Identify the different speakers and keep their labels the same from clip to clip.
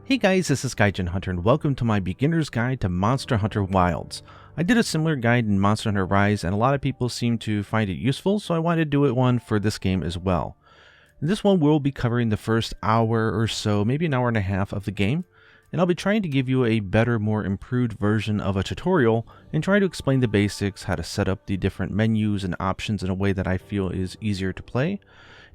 Speaker 1: Hey guys, this is Gaijin Hunter and welcome to my beginner's guide to Monster Hunter Wilds. I did a similar guide in Monster Hunter Rise and a lot of people seem to find it useful, so I wanted to do one for this game as well. In this one we'll be covering the first hour or so, maybe an hour and a half of the game, and I'll be trying to give you a better, more improved version of a tutorial and try to explain the basics, how to set up the different menus and options in a way that I feel is easier to play,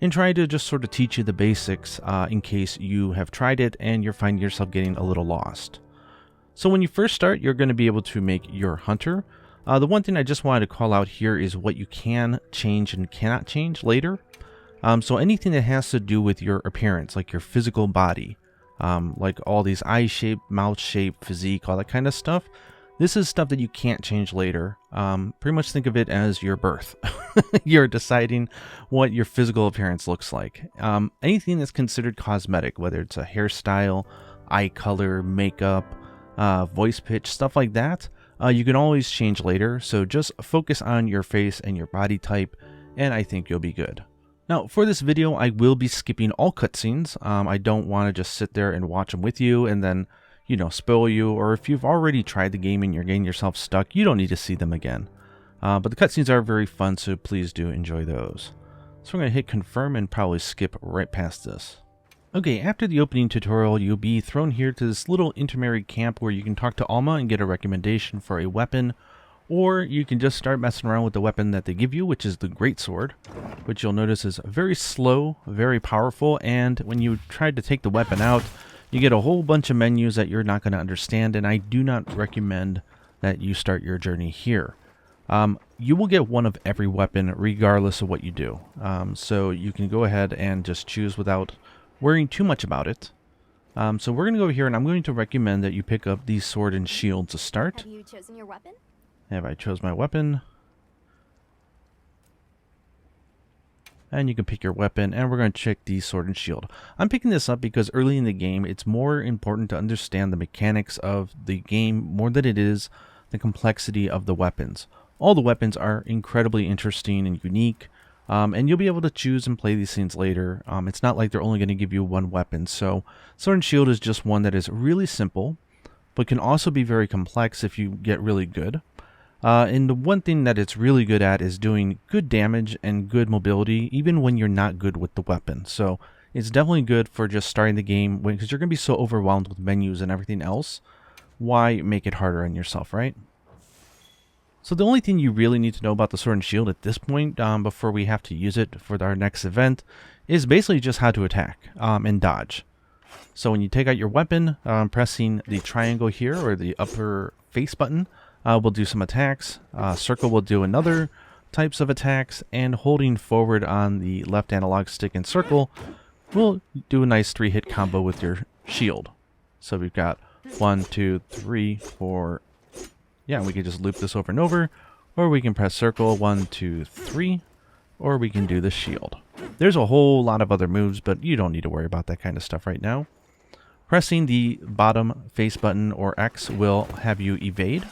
Speaker 1: and try to just sort of teach you the basics in case you have tried it and you're finding yourself getting a little lost. So when you first start, you're going to be able to make your hunter. The one thing I just wanted to call out here is what you can change and cannot change later. So anything that has to do with your appearance, like your physical body, like all these eye shape, mouth shape, physique, all that kind of stuff. This is stuff that you can't change later. Pretty much think of it as your birth. You're deciding what your physical appearance looks like. Anything that's considered cosmetic, whether it's a hairstyle, eye color, makeup, voice pitch, stuff like that, you can always change later. So just focus on your face and your body type, and I think you'll be good. Now, for this video, I will be skipping all cutscenes. I don't want to just sit there and watch them with you and then spoil you, or if you've already tried the game and you're getting yourself stuck, you don't need to see them again. But the cutscenes are very fun, so please do enjoy those. So I'm going to hit confirm and probably skip right past this. Okay, after the opening tutorial, you'll be thrown here to this little intermarried camp where you can talk to Alma and get a recommendation for a weapon, or you can just start messing around with the weapon that they give you, which is the greatsword, which you'll notice is very slow, very powerful, and when you try to take the weapon out, you get a whole bunch of menus that you're not going to understand, and I do not recommend that you start your journey here. You will get one of every weapon regardless of what you do. So you can go ahead and just choose without worrying too much about it. So we're going to go here, and I'm going to recommend that you pick up the sword and shield to start.
Speaker 2: Have you chosen your weapon?
Speaker 1: Have I chose my weapon? And you can pick your weapon, and we're going to check the sword and shield. I'm picking this up because early in the game, it's more important to understand the mechanics of the game more than it is the complexity of the weapons. All the weapons are incredibly interesting and unique, and you'll be able to choose and play these things later. It's not like they're only going to give you one weapon. So sword and shield is just one that is really simple, but can also be very complex if you get really good. And the one thing that it's really good at is doing good damage and good mobility, even when you're not good with the weapon. So it's definitely good for just starting the game, because you're going to be so overwhelmed with menus and everything else. Why make it harder on yourself, right? So the only thing you really need to know about the sword and shield at this point, before we have to use it for our next event, is basically just how to attack and dodge. So when you take out your weapon, pressing the triangle here, or the upper face button, we'll do some attacks. Circle will do another types of attacks, and holding forward on the left analog stick and circle will do a nice 3-hit combo with your shield. So we've got 1, 2, 3, 4. Yeah, we can just loop this over and over, or we can press circle 1, 2, 3, or we can do the shield. There's a whole lot of other moves, but you don't need to worry about that kind of stuff right now. Pressing the bottom face button or X will have you evade.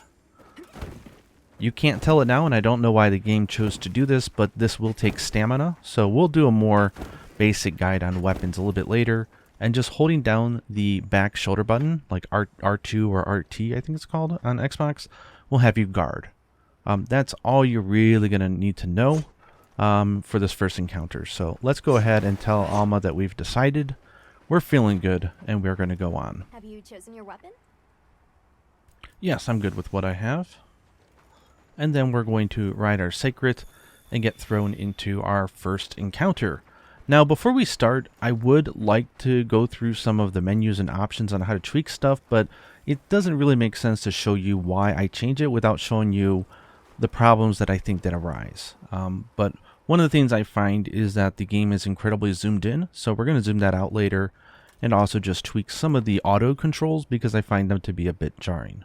Speaker 1: You can't tell it now, and I don't know why the game chose to do this, but this will take stamina, so we'll do a more basic guide on weapons a little bit later, and just holding down the back shoulder button, like R2 or RT I think it's called on Xbox, will have you guard. That's all you're really going to need to know for this first encounter. So let's go ahead and tell Alma that we've decided, we're feeling good, and we're going to go on.
Speaker 2: Have you chosen your weapon?
Speaker 1: Yes, I'm good with what I have. And then we're going to ride our Seikrit and get thrown into our first encounter. Now, before we start, I would like to go through some of the menus and options on how to tweak stuff, but it doesn't really make sense to show you why I change it without showing you the problems that I think that arise. But one of the things I find is that the game is incredibly zoomed in, so we're going to zoom that out later, and also just tweak some of the auto controls because I find them to be a bit jarring.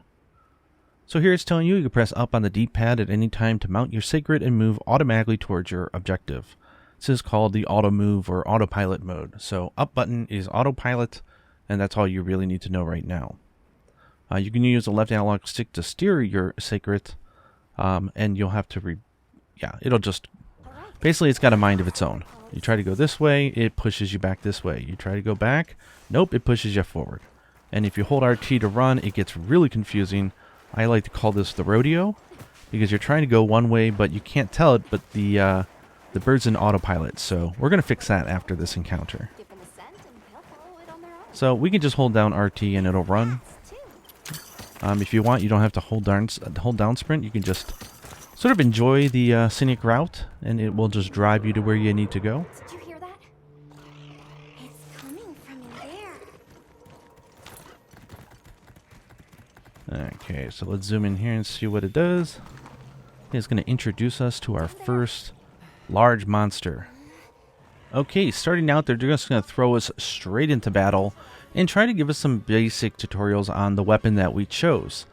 Speaker 1: So here it's telling you can press up on the D-pad at any time to mount your Seikrit and move automatically towards your objective. This is called the auto move or autopilot mode. So up button is autopilot, and that's all you really need to know right now. You can use the left analog stick to steer your Seikrit, and you'll have to it'll just basically, it's got a mind of its own. You try to go this way, it pushes you back this way. You try to go back, nope, it pushes you forward. And if you hold RT to run, it gets really confusing. I like to call this the rodeo, because you're trying to go one way, but you can't tell it, but the bird's in autopilot. So we're going to fix that after this encounter.
Speaker 2: Give them a scent and they'll follow it on their own.
Speaker 1: So we can just hold down RT and it'll run. If you want, you don't have to hold down sprint. You can just sort of enjoy the scenic route, and it will just drive you to where you need to go.
Speaker 2: Did you hear that? It's coming from in there.
Speaker 1: Okay, so let's zoom in here and see what it does. It's going to introduce us to our first large monster. Okay, starting out, they're just going to throw us straight into battle and try to give us some basic tutorials on the weapon that we chose.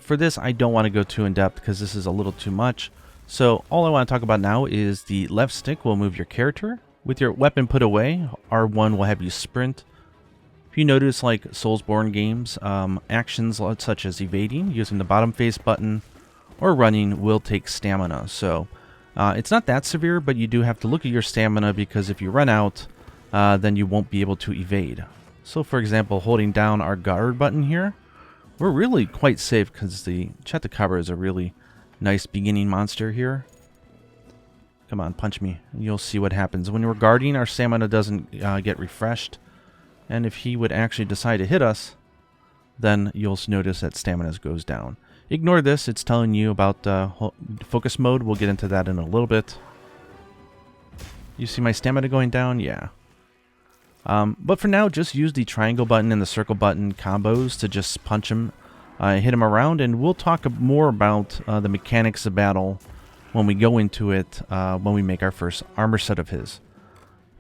Speaker 1: For this, I don't want to go too in-depth because this is a little too much. So all I want to talk about now is the left stick will move your character. With your weapon put away, R1 will have you sprint. If you notice, like Soulsborne games, actions such as evading using the bottom face button or running will take stamina. So it's not that severe, but you do have to look at your stamina, because if you run out, then you won't be able to evade. So for example, holding down our guard button here, we're really quite safe because the Tetsucabra is a really nice beginning monster here. Come on, punch me. You'll see what happens. When we're guarding, our stamina doesn't get refreshed. And if he would actually decide to hit us, then you'll notice that stamina goes down. Ignore this. It's telling you about focus mode. We'll get into that in a little bit. You see my stamina going down? Yeah. But for now, just use the triangle button and the circle button combos to just punch him, hit him around, and we'll talk more about the mechanics of battle when we go into it, when we make our first armor set of his.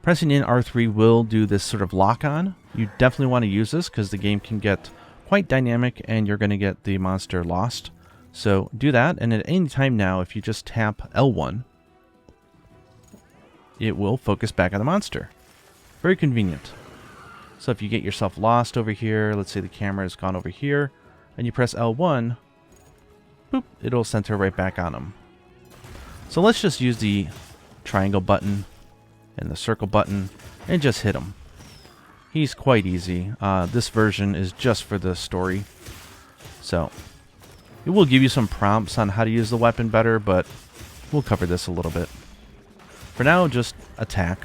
Speaker 1: Pressing in R3 will do this sort of lock-on. You definitely want to use this because the game can get quite dynamic and you're going to get the monster lost. So do that, and at any time now, if you just tap L1, it will focus back on the monster. Very convenient. So if you get yourself lost over here, let's say the camera has gone over here, and you press L1, boop, it'll center right back on him. So let's just use the triangle button and the circle button and just hit him. He's quite easy. This version is just for the story. So it will give you some prompts on how to use the weapon better, but we'll cover this a little bit. For now, just attack.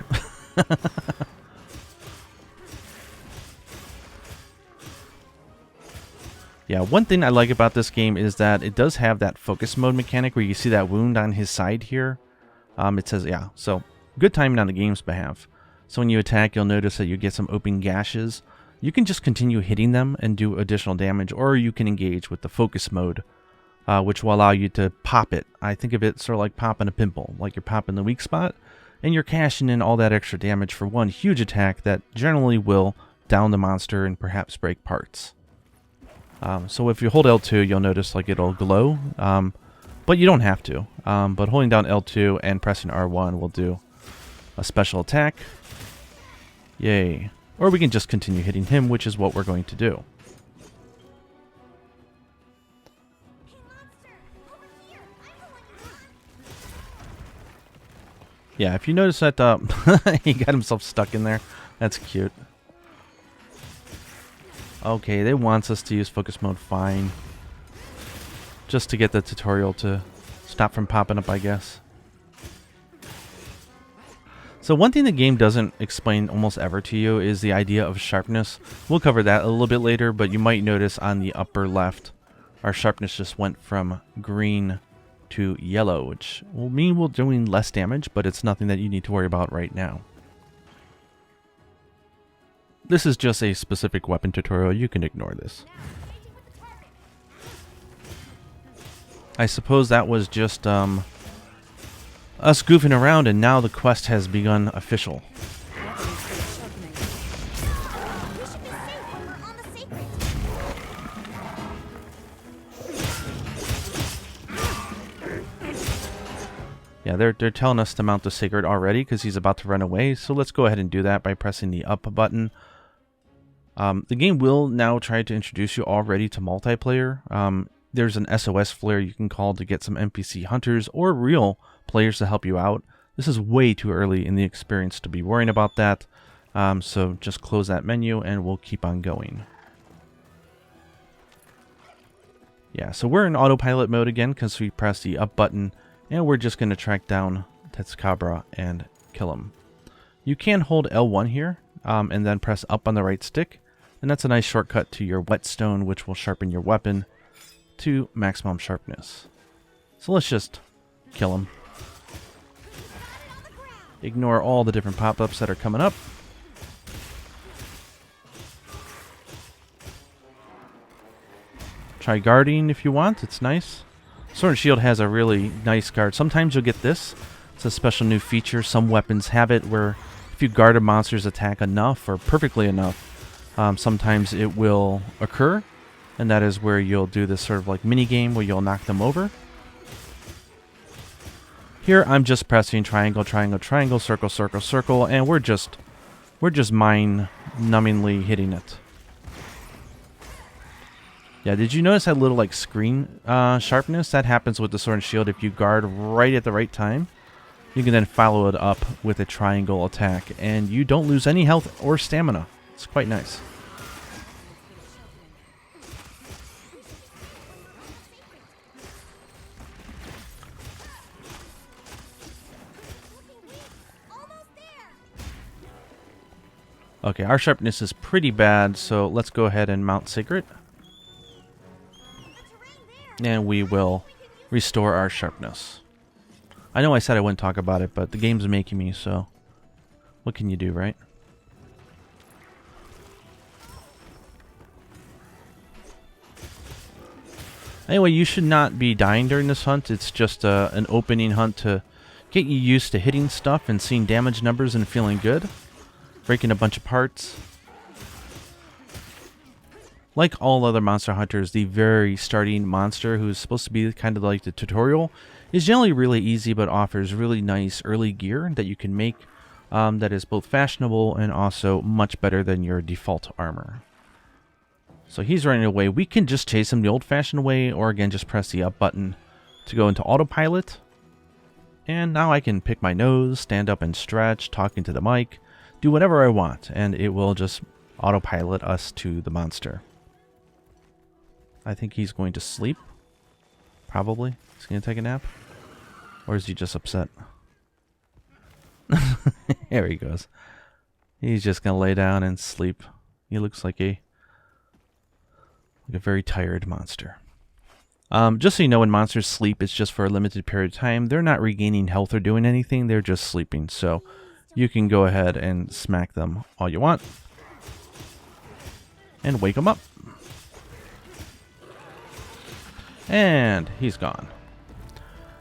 Speaker 1: Yeah, one thing I like about this game is that it does have that focus mode mechanic where you see that wound on his side here. It says, yeah, so good timing on the game's behalf. So when you attack, you'll notice that you get some open gashes. You can just continue hitting them and do additional damage, or you can engage with the focus mode, which will allow you to pop it. I think of it sort of like popping a pimple, like you're popping the weak spot, and you're cashing in all that extra damage for one huge attack that generally will down the monster and perhaps break parts. So if you hold L2, you'll notice like it'll glow, but you don't have to. But holding down L2 and pressing R1 will do a special attack. Yay. Or we can just continue hitting him, which is what we're going to do. Yeah, if you notice that he got himself stuck in there, that's cute. Okay, they want us to use focus mode, fine. Just to get the tutorial to stop from popping up, I guess. So one thing the game doesn't explain almost ever to you is the idea of sharpness. We'll cover that a little bit later, but you might notice on the upper left, our sharpness just went from green to yellow, which will mean we're doing less damage, but it's nothing that you need to worry about right now. This is just a specific weapon tutorial. You can ignore this. I suppose that was just us goofing around, and now the quest has begun official. Yeah, they're telling us to mount the Seikrit already because he's about to run away. So let's go ahead and do that by pressing the up button. The game will now try to introduce you already to multiplayer. There's an SOS flare you can call to get some NPC hunters or real players to help you out. This is way too early in the experience to be worrying about that. So just close that menu and we'll keep on going. Yeah, so we're in autopilot mode again because we pressed the up button, and we're just going to track down Tetsucabra and kill him. You can hold L1 here, and then press up on the right stick, and that's a nice shortcut to your whetstone, which will sharpen your weapon to maximum sharpness. So let's just kill him. Ignore all the different pop-ups that are coming up. Try guarding if you want, it's nice. Sword and Shield has a really nice guard. Sometimes you'll get this. It's a special new feature. Some weapons have it where if you guard a monster's attack enough or perfectly enough, sometimes it will occur. And that is where you'll do this sort of like mini game where you'll knock them over. Here I'm just pressing triangle, triangle, triangle, circle, circle, circle, and we're just mind-numbingly hitting it. Yeah, did you notice that little like screen sharpness? That happens with the Sword and Shield. If you guard right at the right time, you can then follow it up with a triangle attack, and you don't lose any health or stamina. It's quite nice. Okay, our sharpness is pretty bad, so let's go ahead and mount Seikrit. And we will restore our sharpness. I know I said I wouldn't talk about it, but the game's making me, so what can you do, right? Anyway, you should not be dying during this hunt. It's just an opening hunt to get you used to hitting stuff and seeing damage numbers and feeling good. Breaking a bunch of parts. Like all other Monster Hunters, the very starting monster, who's supposed to be kind of like the tutorial, is generally really easy but offers really nice early gear that you can make that is both fashionable and also much better than your default armor. So he's running away. We can just chase him the old-fashioned way, or again just press the up button to go into autopilot. And now I can pick my nose, stand up and stretch, talking to the mic, do whatever I want, and it will just autopilot us to the monster. I think he's going to sleep. Probably. He's going to take a nap. Or is he just upset? There he goes. He's just going to lay down and sleep. He looks like a very tired monster. Just so you know, when monsters sleep, it's just for a limited period of time. They're not regaining health or doing anything. They're just sleeping. So you can go ahead and smack them all you want. And wake them up. And he's gone.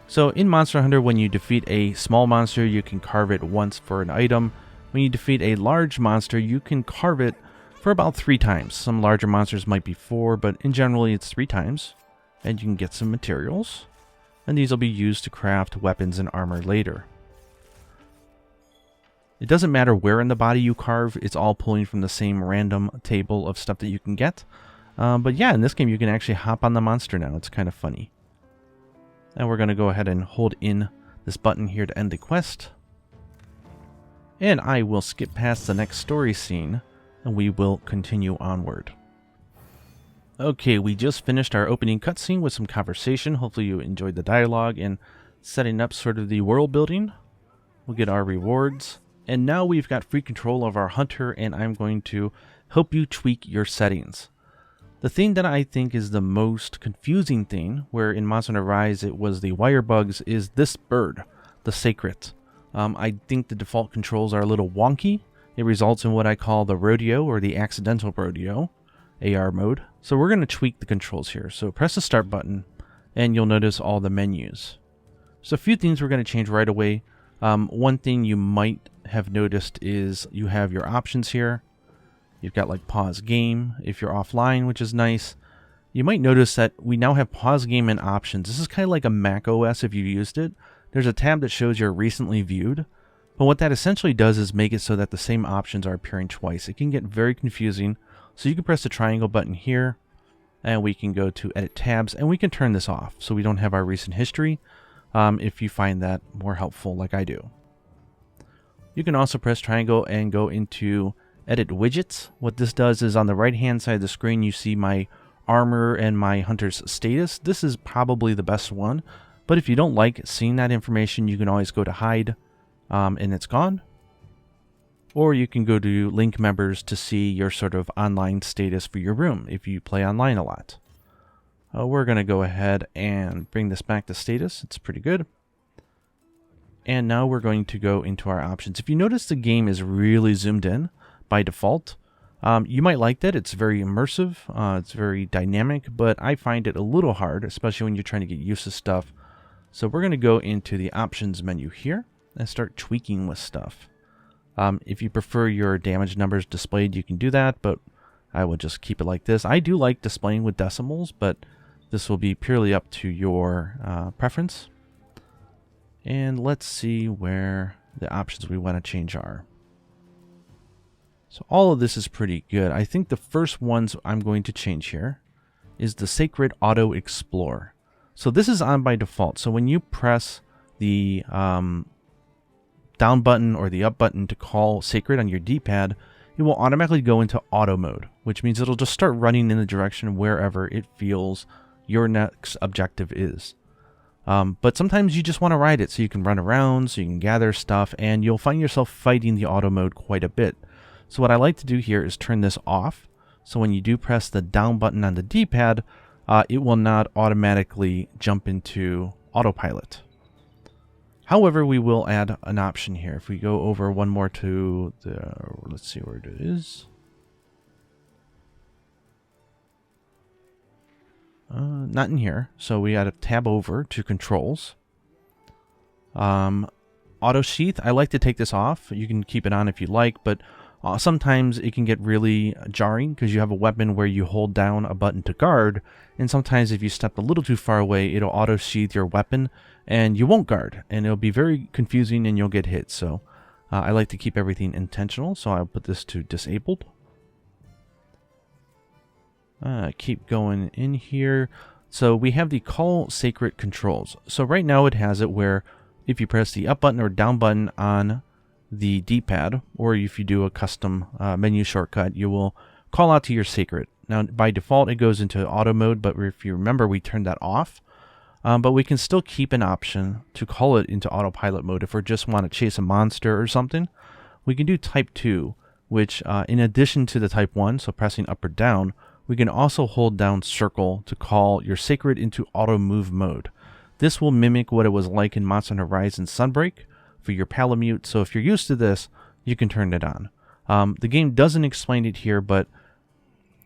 Speaker 1: So in Monster Hunter, when you defeat a small monster, you can carve it once for an item. When you defeat a large monster, you can carve it for about 3 times. Some larger monsters might be 4, but in general it's 3 times. And you can get some materials. And these will be used to craft weapons and armor later. It doesn't matter where in the body you carve, it's all pulling from the same random table of stuff that you can get. But yeah, in this game you can actually hop on the monster now. It's kind of funny. And we're going to go ahead and hold in this button here to end the quest. And I will skip past the next story scene, and we will continue onward. Okay, we just finished our opening cutscene with some conversation. Hopefully you enjoyed the dialogue and setting up sort of the world building. We'll get our rewards. And now we've got free control of our hunter, and I'm going to help you tweak your settings. The thing that I think is the most confusing thing, where in Monster Hunter Rise it was the wire bugs, is this bird, the Seikrit. I think the default controls are a little wonky. It results in what I call the rodeo, or the accidental rodeo, AR mode. So we're going to tweak the controls here. So press the start button, and you'll notice all the menus. So a few things we're going to change right away. One thing you might have noticed is you have your options here. You've got like pause game if you're offline, which is nice. You might notice that we now have pause game and options. This is kind of like a Mac OS if you used it. There's a tab that shows your recently viewed. But what that essentially does is make it so that the same options are appearing twice. It can get very confusing. So you can press the triangle button here, and we can go to edit tabs, and we can turn this off so we don't have our recent history if you find that more helpful like I do. You can also press triangle and go into edit widgets. What this does is on the right hand side of the screen you see my armor and my hunter's status, this is probably the best one. But if you don't like seeing that information, you can always go to hide and it's gone. Or you can go to link members to see your sort of online status for your room if you play online a lot. We're going to go ahead and bring this back to status. It's pretty good. And now we're going to go into our options. If you notice, the game is really zoomed in by default. You might like that. It's very immersive. It's very dynamic, but I find it a little hard, especially when you're trying to get used to stuff. So we're going to go into the options menu here and start tweaking with stuff. If you prefer your damage numbers displayed, you can do that, but I will just keep it like this. I do like displaying with decimals, but this will be purely up to your preference. And let's see where the options we want to change are. So all of this is pretty good. I think the first ones I'm going to change here is the Seikrit Auto Explore. So this is on by default. So when you press the down button or the up button to call Seikrit on your D-pad, it will automatically go into auto mode, which means it'll just start running in the direction wherever it feels your next objective is. But sometimes you just want to ride it so you can run around, so you can gather stuff, and you'll find yourself fighting the auto mode quite a bit. So what I like to do here is turn this off. So when you do press the down button on the D-pad, it will not automatically jump into autopilot. However, we will add an option here. If we go over one more to the, let's see where it is. Not in here. So we add a tab over to controls. Auto sheath, I like to take this off. You can keep it on if you like, but sometimes it can get really jarring because you have a weapon where you hold down a button to guard, and sometimes if you step a little too far away, it'll auto sheath your weapon and you won't guard, and it'll be very confusing and you'll get hit. So I like to keep everything intentional, so I'll put this to disabled. Keep going in here. So we have the call Seikrit controls. So right now it has it where if you press the up button or down button on the D-pad, or if you do a custom menu shortcut, you will call out to your Seikrit. Now by default it goes into auto mode, but if you remember, we turned that off. But we can still keep an option to call it into autopilot mode if we just want to chase a monster or something. We can do type 2, which in addition to the type 1, so pressing up or down, we can also hold down circle to call your Seikrit into auto move mode. This will mimic what it was like in Monster Hunter Rise Sunbreak for your Palamute, so if you're used to this, you can turn it on. The game doesn't explain it here, but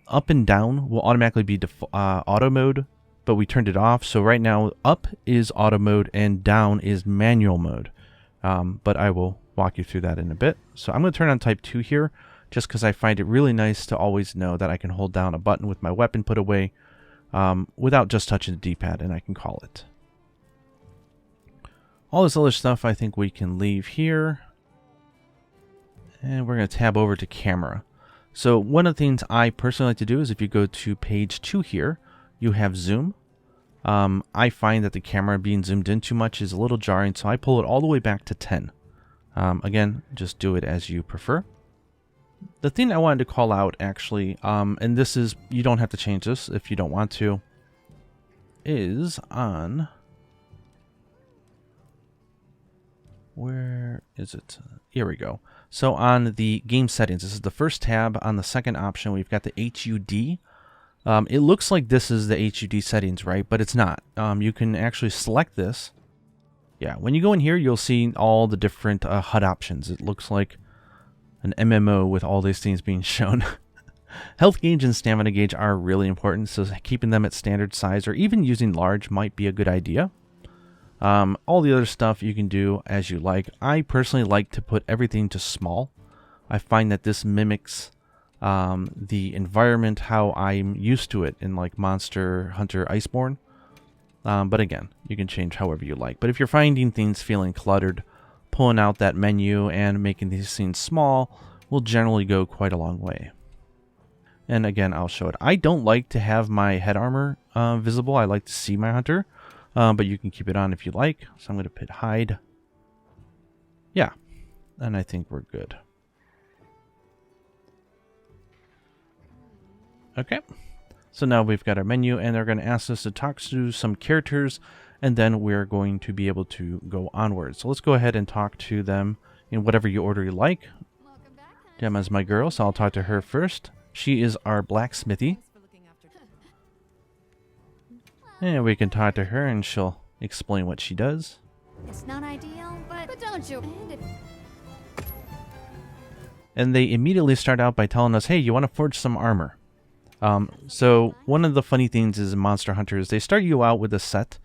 Speaker 1: up and down will automatically be auto mode, but we turned it off. So right now, up is auto mode and down is manual mode. But I will walk you through that in a bit. So I'm going to turn on type 2 here, just because I find it really nice to always know that I can hold down a button with my weapon put away without just touching the D-pad, and I can call it. All this other stuff I think we can leave here. And we're going to tab over to camera. So one of the things I personally like to do is if you go to page 2 here, you have zoom. I find that the camera being zoomed in too much is a little jarring, so I pull it all the way back to 10. Again, just do it as you prefer. The thing I wanted to call out actually, and this is, you don't have to change this if you don't want to, is on, where is it? Here we go. So on the game settings, this is the first tab. On the second option, we've got the HUD. It looks like this is the HUD settings, right? But it's not. You can actually select this. Yeah, when you go in here, you'll see all the different HUD options. It looks like an MMO with all these things being shown. Health gauge and stamina gauge are really important, so keeping them at standard size or even using large might be a good idea. All the other stuff you can do as you like. I personally like to put everything to small. I find that this mimics the environment how I'm used to it in like Monster Hunter Iceborne. But again, you can change however you like. But if you're finding things feeling cluttered, pulling out that menu and making these things small will generally go quite a long way. And again, I'll show it. I don't like to have my head armor visible. I like to see my hunter. But you can keep it on if you like. So I'm going to put hide. Yeah. And I think we're good. Okay. So now we've got our menu, and they're going to ask us to talk to some characters, and then we're going to be able to go onward. So let's go ahead and talk to them in whatever you order you like. Gemma's my girl, so I'll talk to her first. She is our blacksmithy. And we can talk to her, and she'll explain what she does.
Speaker 2: It's not ideal, but don't you?
Speaker 1: And they immediately start out by telling us, hey, you want to forge some armor. So one of the funny things is in Monster Hunter is they start you out with a set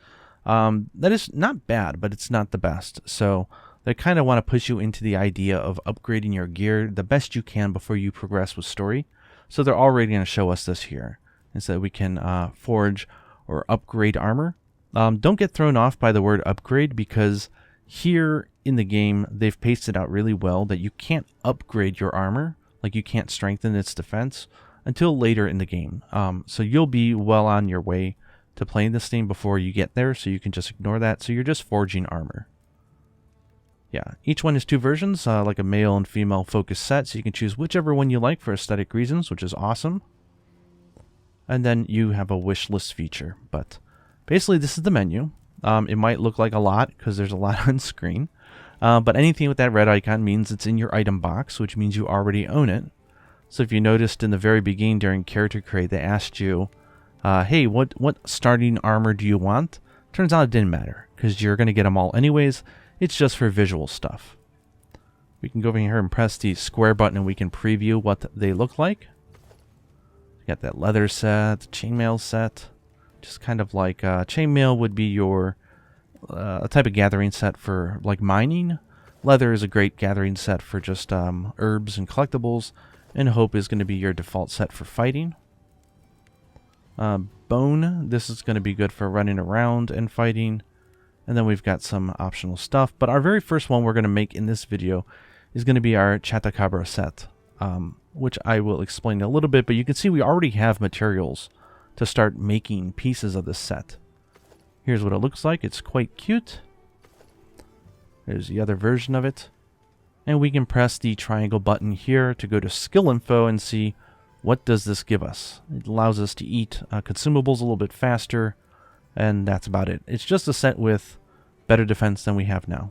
Speaker 1: that is not bad, but it's not the best. So they kind of want to push you into the idea of upgrading your gear the best you can before you progress with story. So they're already going to show us this here, is that we can forge or upgrade armor. Don't get thrown off by the word upgrade, because here in the game they've pasted out really well that you can't upgrade your armor, like you can't strengthen its defense until later in the game. So you'll be well on your way to playing this thing before you get there, so you can just ignore that. So you're just forging armor. Yeah, each one is 2 versions, like a male and female focused set, so you can choose whichever one you like for aesthetic reasons, which is awesome. And then you have a wish list feature, but basically this is the menu. It might look like a lot because there's a lot on screen, but anything with that red icon means it's in your item box, which means you already own it. So if you noticed in the very beginning during character create, they asked you, hey, what starting armor do you want? Turns out it didn't matter, because you're going to get them all anyways. It's just for visual stuff. We can go over here and press the square button and we can preview what they look like. You got that leather set, chainmail set. Just kind of like chainmail would be your a type of gathering set for like mining. Leather is a great gathering set for just herbs and collectibles. And hope is going to be your default set for fighting. Bone, this is going to be good for running around and fighting. And then we've got some optional stuff. But our very first one we're going to make in this video is going to be our Tetsucabra set, which I will explain a little bit. But you can see we already have materials to start making pieces of this set. Here's what it looks like. It's quite cute. There's the other version of it. And we can press the triangle button here to go to skill info and see what does this give us. It allows us to eat consumables a little bit faster. And that's about it. It's just a set with better defense than we have now.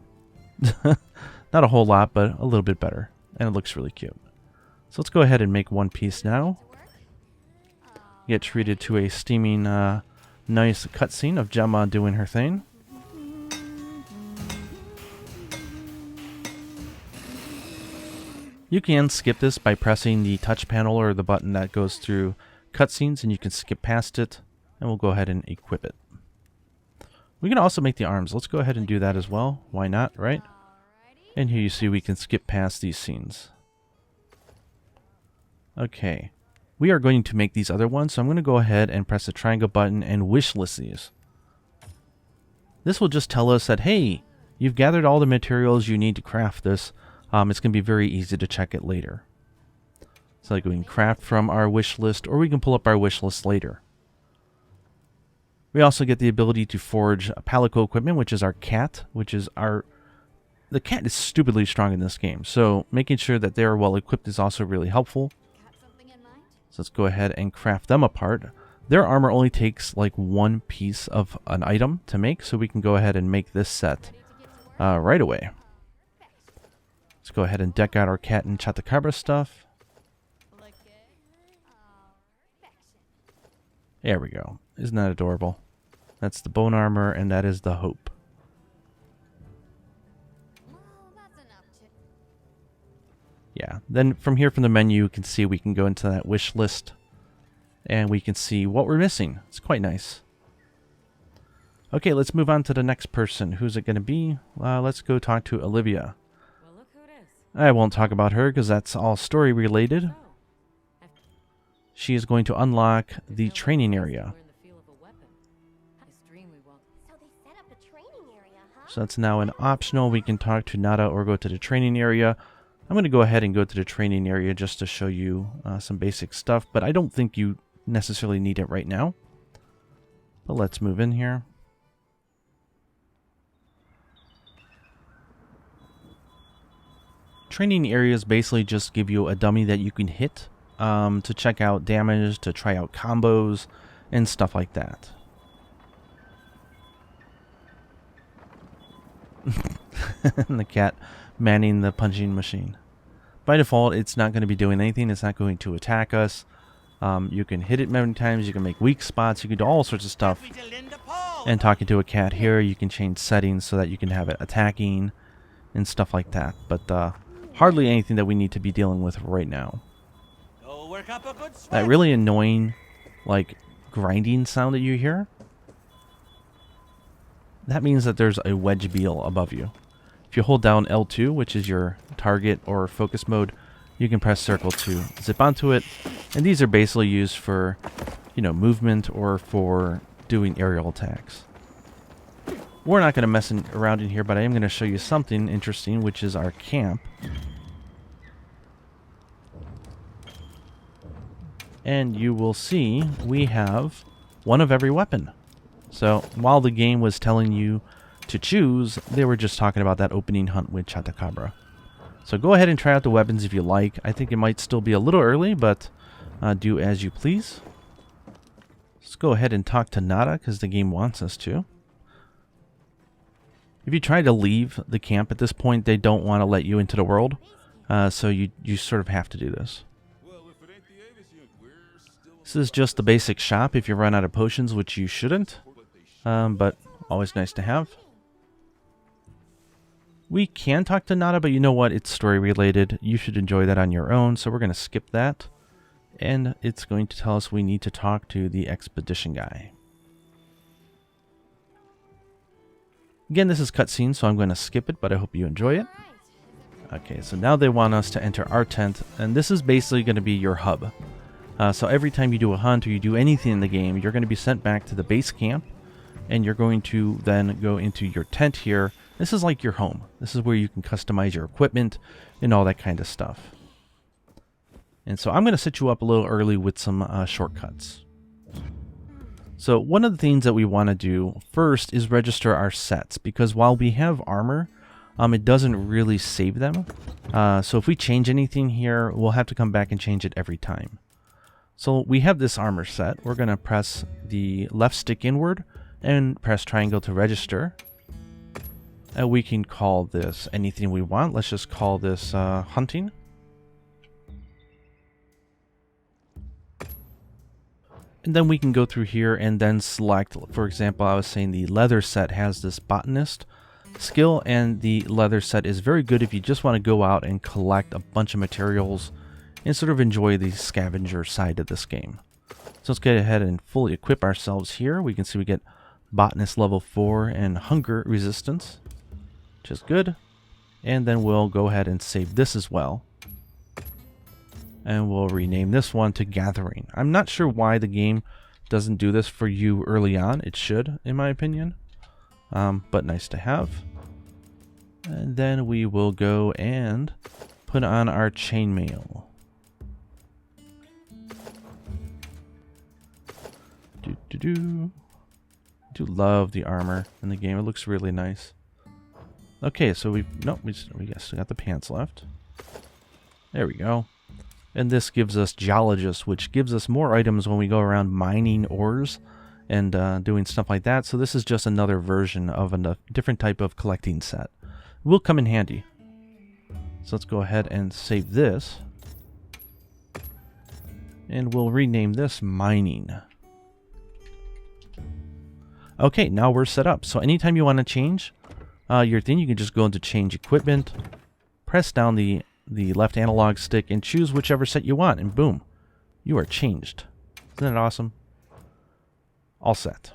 Speaker 1: Not a whole lot, but a little bit better. And it looks really cute. So let's go ahead and make one piece now. Get treated to a steaming, nice cutscene of Gemma doing her thing. You can skip this by pressing the touch panel or the button that goes through cutscenes, and you can skip past it. And we'll go ahead and equip it. We can also make the arms. Let's go ahead and do that as well. Why not, right? And here you see we can skip past these scenes. Okay. We are going to make these other ones, so I'm going to go ahead and press the triangle button and wish list these. This will just tell us that, hey, you've gathered all the materials you need to craft this. It's going to be very easy to check it later. So like we can craft from our wish list, or we can pull up our wish list later. We also get the ability to forge a palico equipment, which is our cat, which is our... The cat is stupidly strong in this game, so making sure that they are well equipped is also really helpful. So let's go ahead and craft them apart. Their armor only takes like one piece of an item to make, so we can go ahead and make this set right away. Let's go ahead and deck out our cat and Tetsucabra stuff. There we go. Isn't that adorable? That's the bone armor, and that is the hope. Yeah, then from here from the menu, you can see we can go into that wish list, and we can see what we're missing. It's quite nice. Okay, let's move on to the next person. Who's it going to be? Let's go talk to Olivia.
Speaker 3: Well, look who it is.
Speaker 1: I won't talk about her because that's all story related. She is going to unlock the training area. So that's now an optional. We can talk to Nada or go to the training area. I'm going to go ahead and go to the training area just to show you some basic stuff, but I don't think you necessarily need it right now. But let's move in here. Training areas basically just give you a dummy that you can hit to check out damage, to try out combos, and stuff like that. And the cat manning the punching machine. By default, it's not going to be doing anything. It's not going to attack us. You can hit it many times. You can make weak spots. You can do all sorts of stuff. And talking to a cat here, you can change settings so that you can have it attacking and stuff like that. But hardly anything that we need to be dealing with right now. That really annoying, like, grinding sound that you hear, that means that there's a wedge beetle above you. If you hold down L2, which is your target or focus mode, you can press circle to zip onto it. And these are basically used for, you know, movement or for doing aerial attacks. We're not going to mess around in here, but I am going to show you something interesting, which is our camp. And you will see we have one of every weapon. So while the game was telling you to choose, they were just talking about that opening hunt with Tetsucabra. So go ahead and try out the weapons if you like. I think it might still be a little early, but do as you please. Let's go ahead and talk to Nada, because the game wants us to. If you try to leave the camp at this point, they don't want to let you into the world. So you sort of have to do this. This is just the basic shop if you run out of potions, which you shouldn't. But always nice to have. We can talk to Nada, but you know what? It's story related. You should enjoy that on your own, so we're going to skip that. And it's going to tell us we need to talk to the expedition guy. Again, this is cutscene, so I'm going to skip it, but I hope you enjoy it. Okay, so now they want us to enter our tent, and this is basically going to be your hub. So every time you do a hunt or you do anything in the game, you're going to be sent back to the base camp, and you're going to then go into your tent here. This is like your home. This is where you can customize your equipment and all that kind of stuff. And so I'm going to set you up a little early with some shortcuts. So one of the things that we want to do first is register our sets, because while we have armor, it doesn't really save them. So if we change anything here, we'll have to come back and change it every time. So we have this armor set. We're going to press the left stick inward and press triangle to register. And we can call this anything we want. Let's just call this hunting. And then we can go through here and then select, for example, I was saying the leather set has this botanist skill, and the leather set is very good if you just want to go out and collect a bunch of materials and sort of enjoy the scavenger side of this game. So let's get ahead and fully equip ourselves here. We can see we get botanist level 4 and hunger resistance, which is good. And then we'll go ahead and save this as well. And we'll rename this one to Gathering. I'm not sure why the game doesn't do this for you early on. It should, in my opinion. But nice to have. And then we will go and put on our chainmail. I do love the armor in the game. It looks really nice. Okay, so we still got the pants left. There we go. And this gives us Geologist, which gives us more items when we go around mining ores and doing stuff like that. So this is just another version of a different type of collecting set. It will come in handy. So let's go ahead and save this. And we'll rename this Mining. Okay, now we're set up. So anytime you want to change your thing, you can just go into Change Equipment, press down the left analog stick, and choose whichever set you want, and boom, you are changed. Isn't that awesome? All set.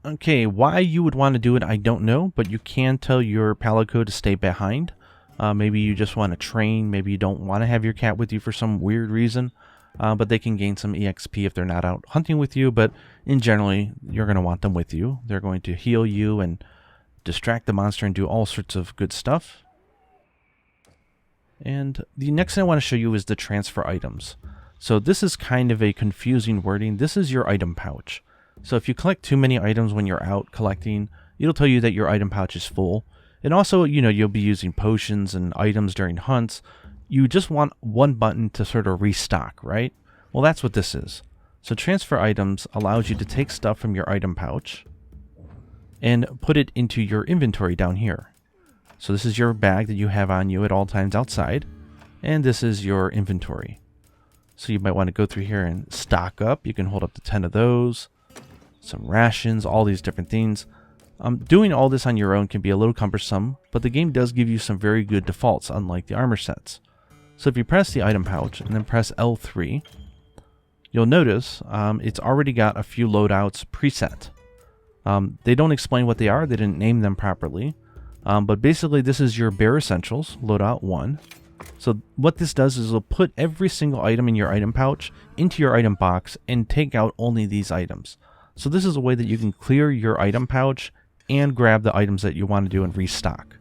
Speaker 1: Okay, why you would want to do it, I don't know, but you can tell your palico to stay behind. Maybe you just want to train, maybe you don't want to have your cat with you for some weird reason. But they can gain some EXP if they're not out hunting with you, but in generally, you're going to want them with you. They're going to heal you and distract the monster and do all sorts of good stuff. And the next thing I want to show you is the transfer items. So this is kind of a confusing wording. This is your item pouch. So if you collect too many items when you're out collecting, it'll tell you that your item pouch is full. And also, you know, you'll be using potions and items during hunts. You just want one button to sort of restock, right? Well, that's what this is. So transfer items allows you to take stuff from your item pouch and put it into your inventory down here. So this is your bag that you have on you at all times outside, and this is your inventory. So you might want to go through here and stock up. You can hold up to 10 of those, some rations, all these different things. Doing all this on your own can be a little cumbersome, but the game does give you some very good defaults, unlike the armor sets. So if you press the item pouch and then press L3, you'll notice it's already got a few loadouts preset. They don't explain what they are, they didn't name them properly, but basically this is your bare essentials, loadout 1. So what this does is it'll put every single item in your item pouch into your item box and take out only these items. So this is a way that you can clear your item pouch and grab the items that you want to do and restock.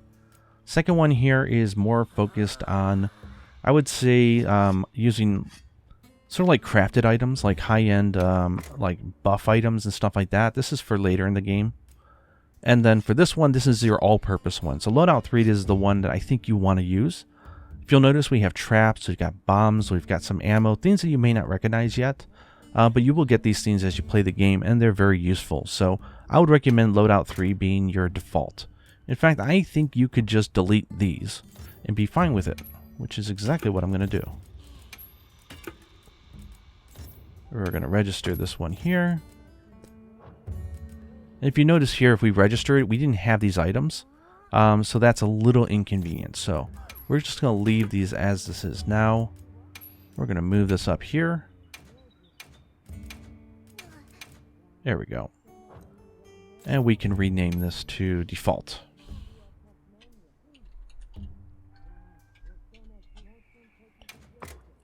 Speaker 1: Second one here is more focused on, I would say, using sort of like crafted items, like high-end like buff items and stuff like that. This is for later in the game. And then for this one, this is your all-purpose one. So loadout 3 is the one that I think you want to use. If you'll notice, we have traps, we've got bombs, we've got some ammo, things that you may not recognize yet. But you will get these things as you play the game, and they're very useful. So I would recommend loadout 3 being your default. In fact, I think you could just delete these and be fine with it, which is exactly what I'm going to do. We're going to register this one here. And if you notice here, if we register it, we didn't have these items. So that's a little inconvenient. So we're just going to leave these as this is now. We're going to move this up here. There we go. And we can rename this to default.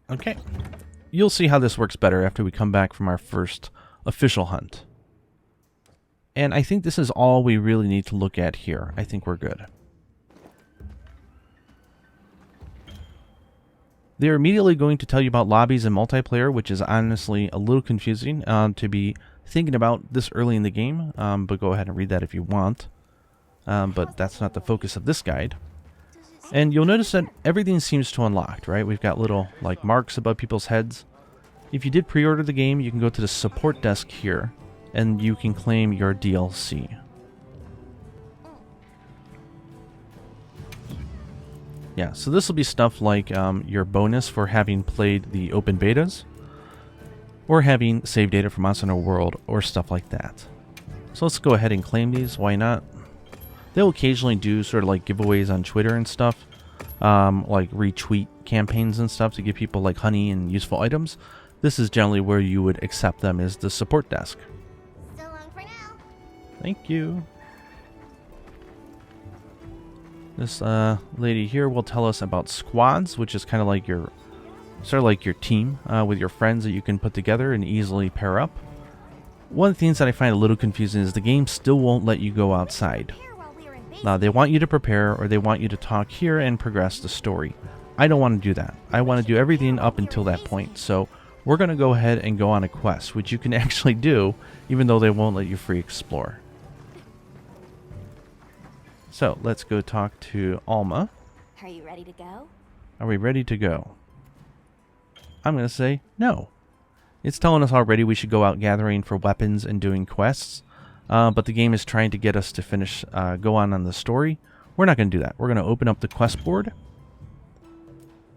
Speaker 1: Okay. You'll see how this works better after we come back from our first official hunt. And I think this is all we really need to look at here. I think we're good. They're immediately going to tell you about lobbies and multiplayer, which is honestly a little confusing to be thinking about this early in the game, but go ahead and read that if you want. But that's not the focus of this guide. And you'll notice that everything seems to unlocked, right? We've got little like marks above people's heads. If you did pre-order the game, you can go to the support desk here, and you can claim your DLC. Yeah, so this will be stuff like your bonus for having played the open betas, or having save data from Monster Hunter World, or stuff like that. So let's go ahead and claim these, why not? They'll occasionally do sort of like giveaways on Twitter and stuff, like retweet campaigns and stuff to give people like honey and useful items. This is generally where you would accept them, is the support desk.
Speaker 2: So long for now.
Speaker 1: Thank you. This lady here will tell us about squads, which is kind of like your sort of like your team with your friends that you can put together and easily pair up. One of the things that I find a little confusing is the game still won't let you go outside. Now, they want you to prepare, or they want you to talk here and progress the story. I don't want to do that. I want to do everything up until that point. So we're going to go ahead and go on a quest, which you can actually do, even though they won't let you free explore. So let's go talk to Alma.
Speaker 2: Are you ready to go?
Speaker 1: Are we ready to go? I'm going to say no. It's telling us already we should go out gathering for weapons and doing quests. But the game is trying to get us to finish, go on the story. We're not going to do that. We're going to open up the quest board.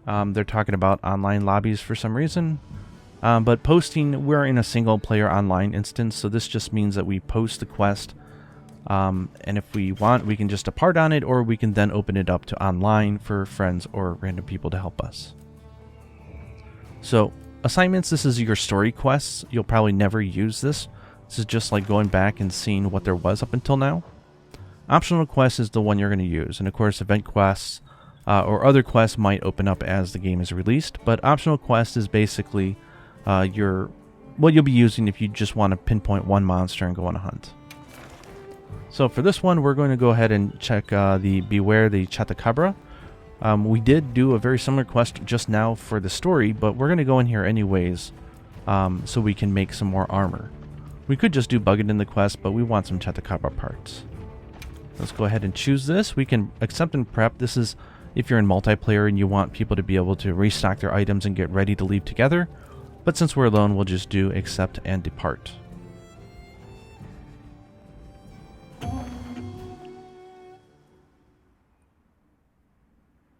Speaker 1: They're talking about online lobbies for some reason. But posting, we're in a single player online instance, so this just means that we post the quest. And if we want, we can just depart on it, or we can then open it up to online for friends or random people to help us. So, assignments, this is your story quests. You'll probably never use this. This is just like going back and seeing what there was up until now. Optional quest is the one you're going to use. And of course, event quests or other quests might open up as the game is released. But optional quest is basically what you'll be using if you just want to pinpoint one monster and go on a hunt. So for this one, we're going to go ahead and check the Beware the Tetsucabra. We did do a very similar quest just now for the story, but we're going to go in here anyways so we can make some more armor. We could just do Bug It in the quest, but we want some Tetsucabra parts. Let's go ahead and choose this. We can accept and prep. This is if you're in multiplayer and you want people to be able to restock their items and get ready to leave together. But since we're alone, we'll just do accept and depart.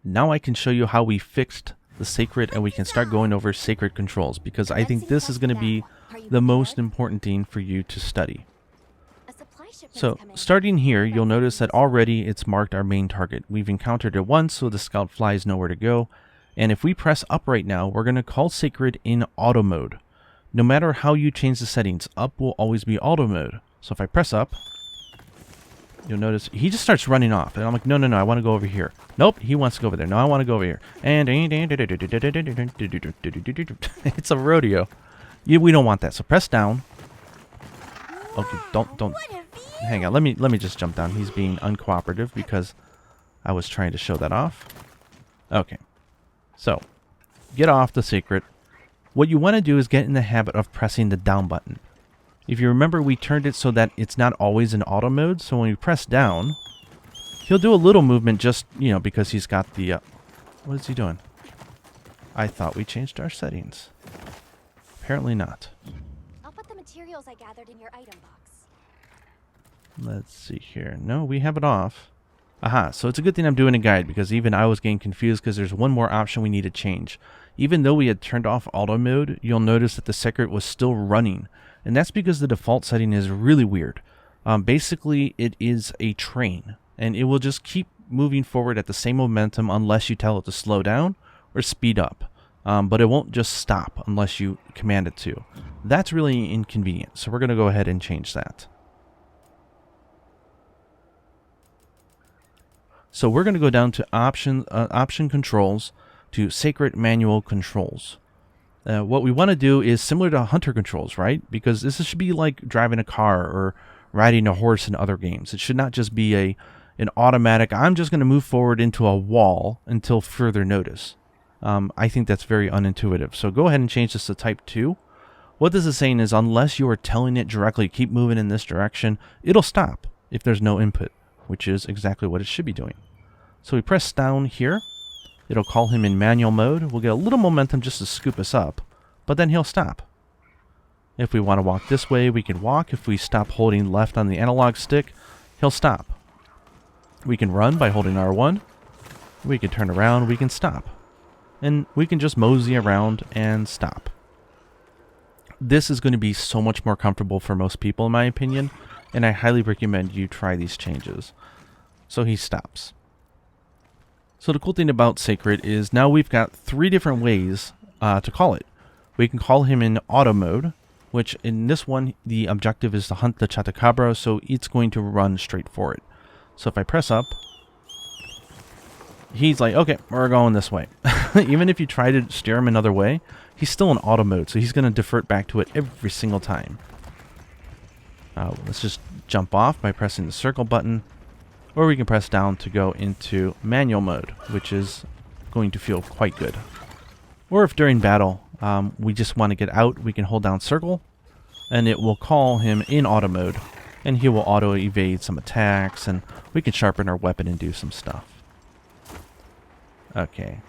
Speaker 1: Now I can show you how we fixed the Seikrit, and we can start going over Seikrit controls, because I think this is going to be the most important thing for you to study. So starting here, you'll notice that already it's marked our main target. We've encountered it once, so the scout flies nowhere to go. And if we press up right now, we're going to call Seikrit in auto mode. No matter how you change the settings, up will always be auto mode. So if I press up, you'll notice he just starts running off. And I'm like, no, I want to go over here. Nope, he wants to go over there. No, I want to go over here. And it's a rodeo. We don't want that. So press down. Okay, don't. Hang on. Let me just jump down. He's being uncooperative because I was trying to show that off. Okay. So, get off the Seikrit. What you want to do is get in the habit of pressing the down button. If you remember, we turned it so that it's not always in auto mode. So when we press down, he'll do a little movement just, because he's got the... what is he doing? I thought we changed our settings. Apparently not.
Speaker 2: I'll put the materials I gathered in your item box.
Speaker 1: Let's see here. No, we have it off. Aha, so it's a good thing I'm doing a guide, because even I was getting confused because there's one more option we need to change. Even though we had turned off auto mode, you'll notice that the Seikrit was still running. And that's because the default setting is really weird. Basically, it is a train, and it will just keep moving forward at the same momentum unless you tell it to slow down or speed up. But it won't just stop unless you command it to. That's really inconvenient, so we're going to go ahead and change that. So we're going to go down to option controls to Seikrit manual controls. What we want to do is similar to hunter controls, right? Because this should be like driving a car or riding a horse in other games. It should not just be an automatic, I'm just going to move forward into a wall until further notice. I think that's very unintuitive. So go ahead and change this to type 2. What this is saying is unless you are telling it directly, keep moving in this direction, it'll stop if there's no input, which is exactly what it should be doing. So we press down here. It'll call him in manual mode. We'll get a little momentum just to scoop us up, but then he'll stop. If we want to walk this way, we can walk. If we stop holding left on the analog stick, he'll stop. We can run by holding R1. We can turn around. We can stop. And we can just mosey around and stop. This is going to be so much more comfortable for most people, in my opinion, and I highly recommend you try these changes. So he stops. So the cool thing about Seikrit is now we've got 3 different ways to call it. We can call him in auto mode, which in this one, the objective is to hunt the Tetsucabra, so it's going to run straight for it. So if I press up, he's like, okay, we're going this way. Even if you try to steer him another way, he's still in auto mode, so he's going to divert back to it every single time. Let's just jump off by pressing the circle button. Or we can press down to go into manual mode, which is going to feel quite good. Or if during battle we just want to get out, we can hold down circle, and it will call him in auto mode, and he will auto evade some attacks, and we can sharpen our weapon and do some stuff. Okay.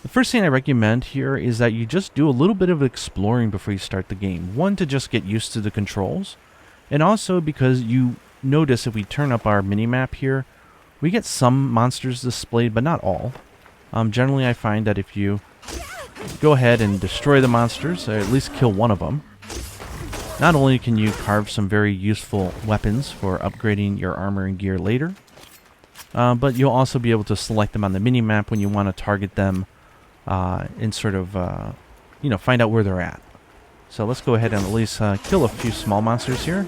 Speaker 1: The first thing I recommend here is that you just do a little bit of exploring before you start the game. One, to just get used to the controls, and also because you notice if we turn up our mini-map here, we get some monsters displayed, but not all. Generally, I find that if you go ahead and destroy the monsters, or at least kill one of them, not only can you carve some very useful weapons for upgrading your armor and gear later, but you'll also be able to select them on the mini-map when you want to target them and sort of, find out where they're at. So let's go ahead and at least kill a few small monsters here.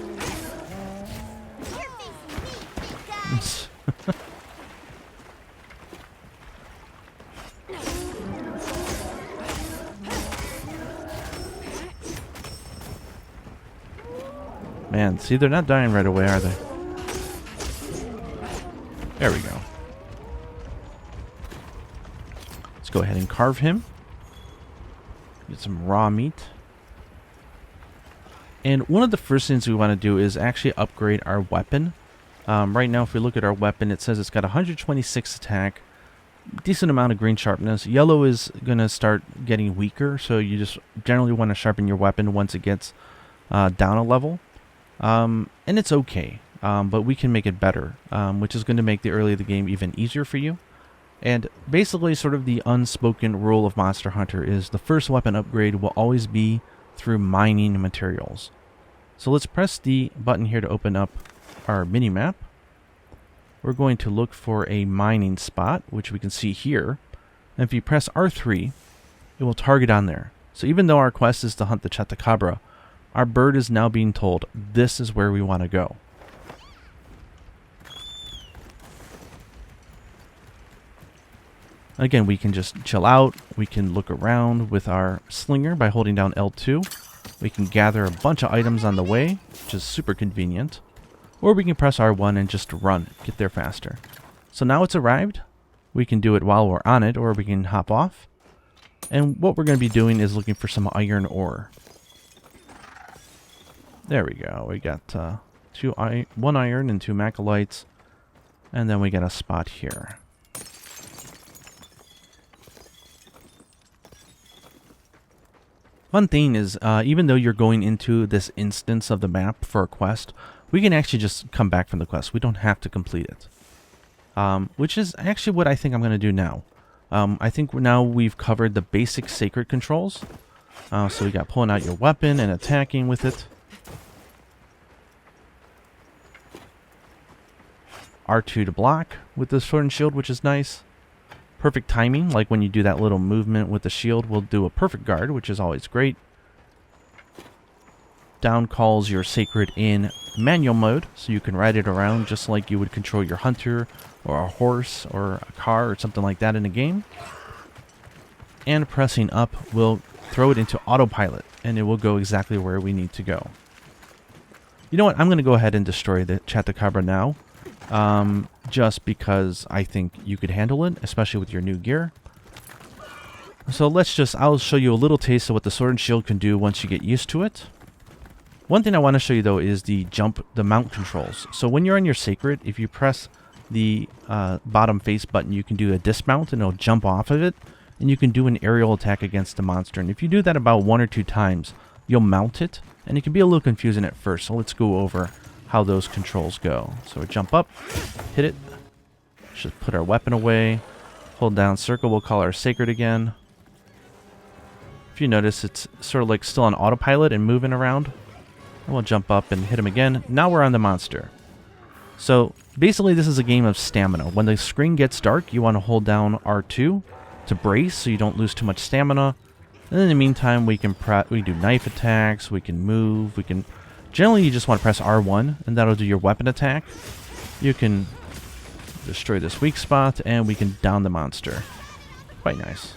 Speaker 1: Man, see, they're not dying right away, are they? There we go. Let's go ahead and carve him. Get some raw meat. And one of the first things we want to do is actually upgrade our weapon. Right now, if we look at our weapon, it says it's got 126 attack, decent amount of green sharpness. Yellow is going to start getting weaker, so you just generally want to sharpen your weapon once it gets down a level. And it's okay, but we can make it better, which is going to make the early of the game even easier for you. And basically, sort of the unspoken rule of Monster Hunter is the first weapon upgrade will always be through mining materials. So let's press the button here to open up our mini-map. We're going to look for a mining spot, which we can see here. And if you press R3, it will target on there. So even though our quest is to hunt the Tetsucabra, our bird is now being told this is where we want to go. Again, we can just chill out. We can look around with our slinger by holding down L2. We can gather a bunch of items on the way, which is super convenient. Or we can press R1 and just run, get there faster. So now it's arrived. We can do it while we're on it, or we can hop off. And what we're going to be doing is looking for some iron ore. There we go. We got 1 iron and 2 macolites. And then we got a spot here. Fun thing is, even though you're going into this instance of the map for a quest, we can actually just come back from the quest. We don't have to complete it. Which is actually what I think I'm going to do now. I think now we've covered the basic Seikrit controls. So we got pulling out your weapon and attacking with it. R2 to block with the sword and shield, which is nice. Perfect timing, like when you do that little movement with the shield, we'll do a perfect guard, which is always great. Down calls your Seikrit in manual mode, so you can ride it around just like you would control your hunter or a horse or a car or something like that in a game. And pressing up will throw it into autopilot, and it will go exactly where we need to go. You know what? I'm going to go ahead and destroy the Tetsucabra now, just because I think you could handle it, especially with your new gear. So I'll show you a little taste of what the sword and shield can do once you get used to it. One thing I want to show you though is the mount controls. So when you're on your Seikrit, if you press the bottom face button, you can do a dismount and it'll jump off of it, and you can do an aerial attack against the monster. And if you do that about 1 or 2 times, you'll mount it, and it can be a little confusing at first. So let's go over how those controls go. So we jump up, hit it, just put our weapon away, hold down circle, we'll call our Seikrit again. If you notice, it's sort of like still on autopilot and moving around. And we'll jump up and hit him again. Now we're on the monster. So basically this is a game of stamina. When the screen gets dark, you want to hold down R2 to brace so you don't lose too much stamina. And in the meantime, we can do knife attacks, we can move, generally you just want to press R1 and that'll do your weapon attack. You can destroy this weak spot and we can down the monster. Quite nice.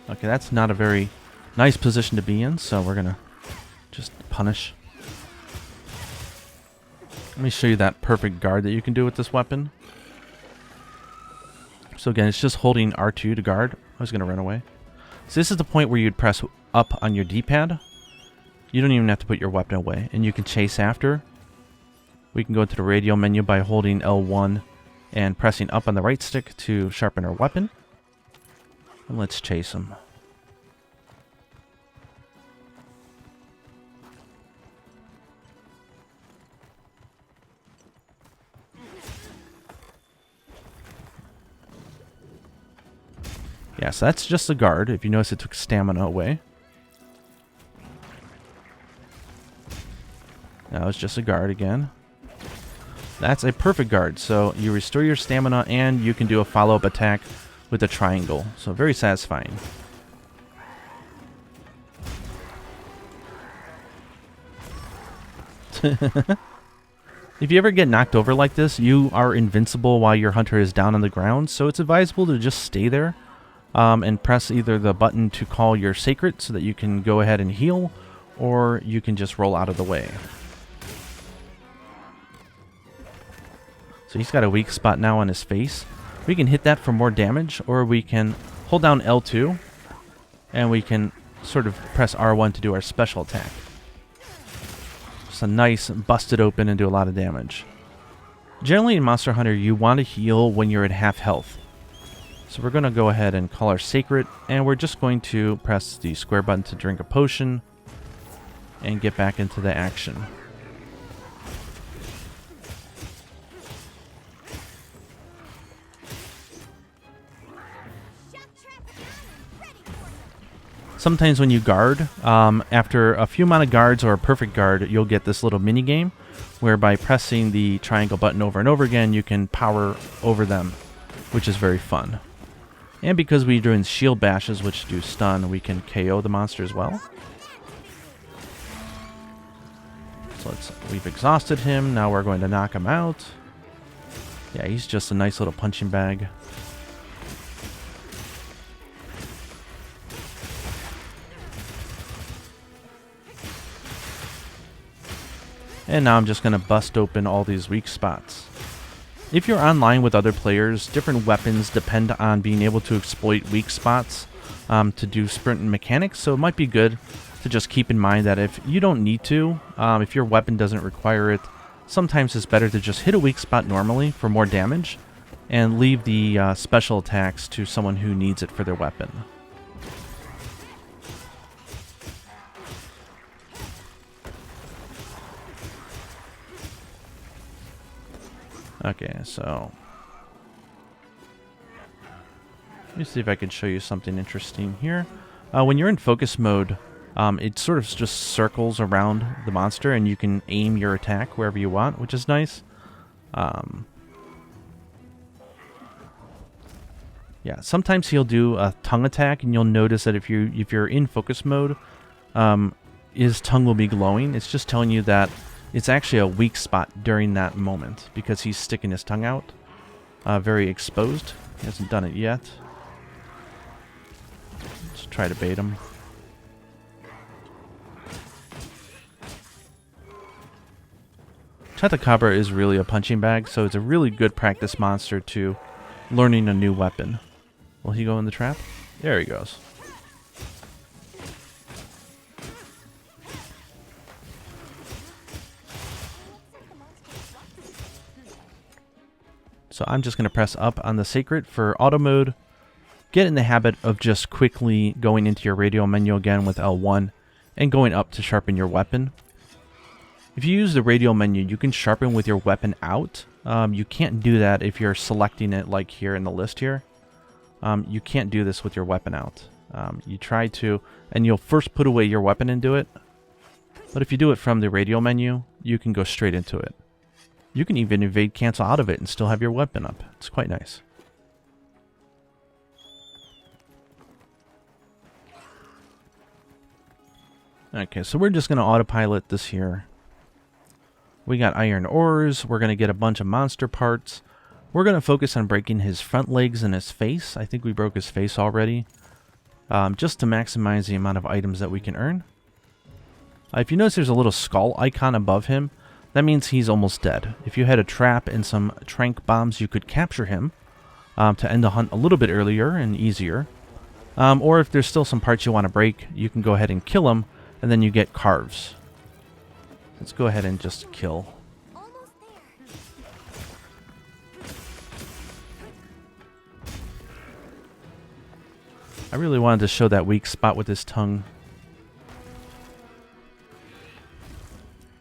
Speaker 1: Okay, that's not a very nice position to be in, so we're gonna just punish. Let me show you that perfect guard that you can do with this weapon. So again, it's just holding R2 to guard. I was gonna run away. So this is the point where you'd press up on your D-pad. You don't even have to put your weapon away, and you can chase after. We can go into the radial menu by holding L1 and pressing up on the right stick to sharpen our weapon. And let's chase him. Yeah, so that's just a guard. If you notice, it took stamina away. Now it's just a guard again. That's a perfect guard. So you restore your stamina and you can do a follow-up attack with a triangle. So very satisfying. If you ever get knocked over like this, you are invincible while your hunter is down on the ground. So it's advisable to just stay there. And press either the button to call your Seikrit so that you can go ahead and heal, or you can just roll out of the way. So he's got a weak spot now on his face. We can hit that for more damage, or we can hold down L2, and we can sort of press R1 to do our special attack. Just a nice bust it open and do a lot of damage. Generally in Monster Hunter, you want to heal when you're at half health. So we're going to go ahead and call our Seikrit, and we're just going to press the square button to drink a potion and get back into the action. Sometimes when you guard, after a few amount of guards or a perfect guard, you'll get this little mini game where by pressing the triangle button over and over again, you can power over them, which is very fun. And because we're doing shield bashes, which do stun, we can KO the monster as well. So we've exhausted him. Now we're going to knock him out. Yeah, he's just a nice little punching bag. And now I'm just going to bust open all these weak spots. If you're online with other players, different weapons depend on being able to exploit weak spots to do sprint and mechanics, so it might be good to just keep in mind that if you don't need to, if your weapon doesn't require it, sometimes it's better to just hit a weak spot normally for more damage and leave the special attacks to someone who needs it for their weapon. Okay, so let me see if I can show you something interesting here. When you're in focus mode, it sort of just circles around the monster and you can aim your attack wherever you want, which is nice. Yeah, sometimes he'll do a tongue attack and you'll notice that if you're in focus mode, his tongue will be glowing. It's just telling you that it's actually a weak spot during that moment because he's sticking his tongue out, very exposed. He hasn't done it yet. Let's try to bait him. Tetsucabra is really a punching bag, so it's a really good practice monster to learning a new weapon. Will he go in the trap? There he goes. So I'm just going to press up on the Seikrit for auto mode. Get in the habit of just quickly going into your radial menu again with L1 and going up to sharpen your weapon. If you use the radial menu, you can sharpen with your weapon out. You can't do that if you're selecting it like here in the list here. You can't do this with your weapon out. You try to, and you'll first put away your weapon and do it. But if you do it from the radial menu, you can go straight into it. You can even evade cancel out of it and still have your weapon up. It's quite nice. Okay, so we're just going to autopilot this here. We got iron ores. We're going to get a bunch of monster parts. We're going to focus on breaking his front legs and his face. I think we broke his face already. Just to maximize the amount of items that we can earn. If you notice there's a little skull icon above him, that means he's almost dead. If you had a trap and some tranq bombs, you could capture him to end the hunt a little bit earlier and easier. Or if there's still some parts you want to break, you can go ahead and kill him, and then you get carves. Let's go ahead and just kill. I really wanted to show that weak spot with his tongue.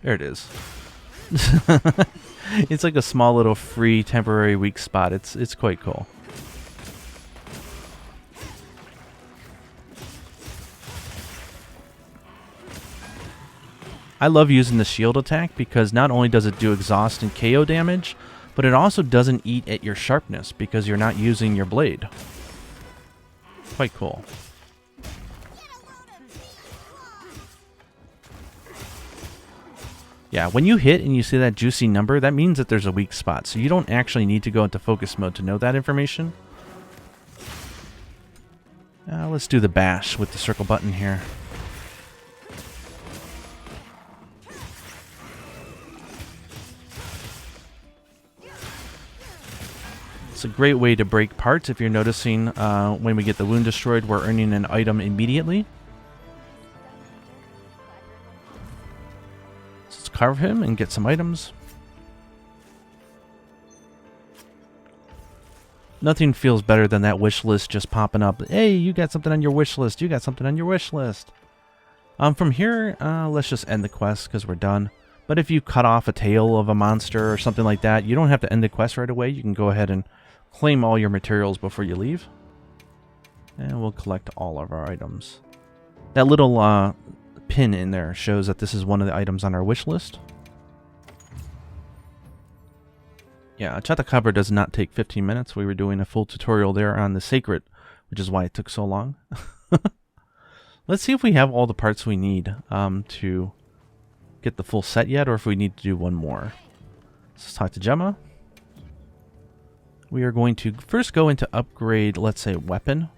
Speaker 1: There it is. It's like a small little free temporary weak spot. It's quite cool. I love using the shield attack because not only does it do exhaust and KO damage, but it also doesn't eat at your sharpness because you're not using your blade. Quite cool. Yeah, when you hit and you see that juicy number, that means that there's a weak spot. So you don't actually need to go into focus mode to know that information. Let's do the bash with the circle button here. It's a great way to break parts. If you're noticing, when we get the wound destroyed, we're earning an item immediately. carve him and get some items. Nothing feels better than that wish list just popping up. Hey, you got something on your wish list. You got something on your wish list. From here, let's just end the quest because we're done. But if you cut off a tail of a monster or something like that, you don't have to end the quest right away. You can go ahead and claim all your materials before you leave. And we'll collect all of our items. That little pin in there shows that this is one of the items on our wish list. Yeah, Tetsucabra does not take 15 minutes. We were doing a full tutorial there on the Seikrit, which is why it took so long. Let's see if we have all the parts we need to get the full set yet, or if we need to do one more. Let's talk to Gemma. We are going to first go into upgrade, let's say, weapon.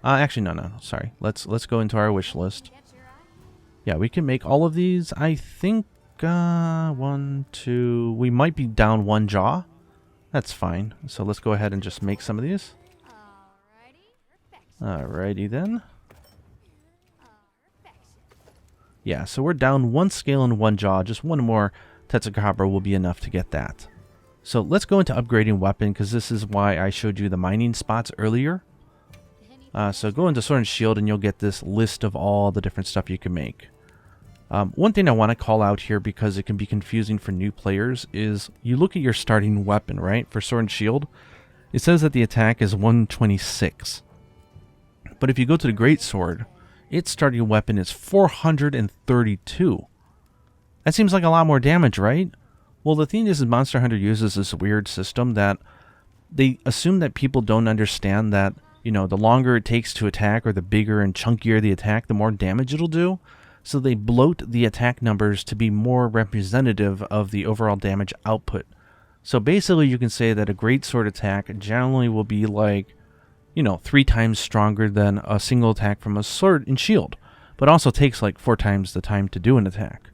Speaker 1: Actually, no, sorry. Let's go into our wish list. Yeah, we can make all of these. I think 1, 2. We might be down one jaw. That's fine. So let's go ahead and just make some of these. Alrighty then. Yeah, so we're down one scale and one jaw. Just one more Tetsucabra will be enough to get that. So let's go into upgrading weapon, because this is why I showed you the mining spots earlier. So go into Sword and Shield and you'll get this list of all the different stuff you can make. One thing I want to call out here, because it can be confusing for new players, is you look at your starting weapon, right? For Sword and Shield, it says that the attack is 126. But if you go to the Great Sword, its starting weapon is 432. That seems like a lot more damage, right? Well, the thing is Monster Hunter uses this weird system that they assume that people don't understand that, you know, the longer it takes to attack, or the bigger and chunkier the attack, the more damage it'll do. So they bloat the attack numbers to be more representative of the overall damage output. So basically you can say that a great sword attack generally will be like, you know, 3 times stronger than a single attack from a sword and shield, but also takes like 4 times the time to do an attack.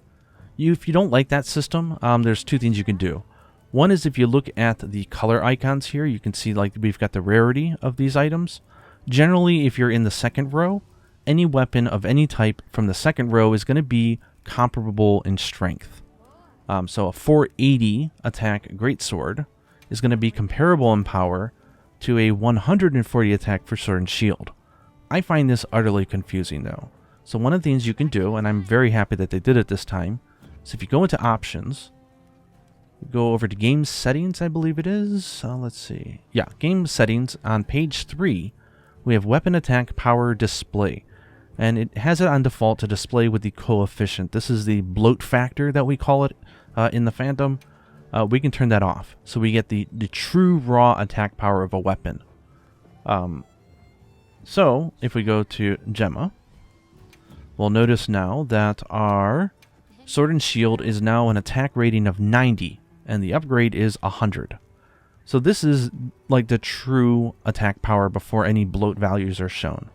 Speaker 1: If you don't like that system, there's 2 things you can do. One is if you look at the color icons here, you can see like we've got the rarity of these items. Generally, if you're in the second row, any weapon of any type from the second row is going to be comparable in strength. So a 480 attack greatsword is going to be comparable in power to a 140 attack for sword and shield. I find this utterly confusing though. So one of the things you can do, and I'm very happy that they did it this time, is if you go into options, go over to game settings, I believe it is. Let's see. Yeah, game settings. On page 3, we have weapon attack power display. And it has it on default to display with the coefficient. This is the bloat factor that we call it in the fandom. We can turn that off. So we get the true raw attack power of a weapon. So if we go to Gemma, we'll notice now that our sword and shield is now an attack rating of 90. And the upgrade is 100. So this is like the true attack power before any bloat values are shown.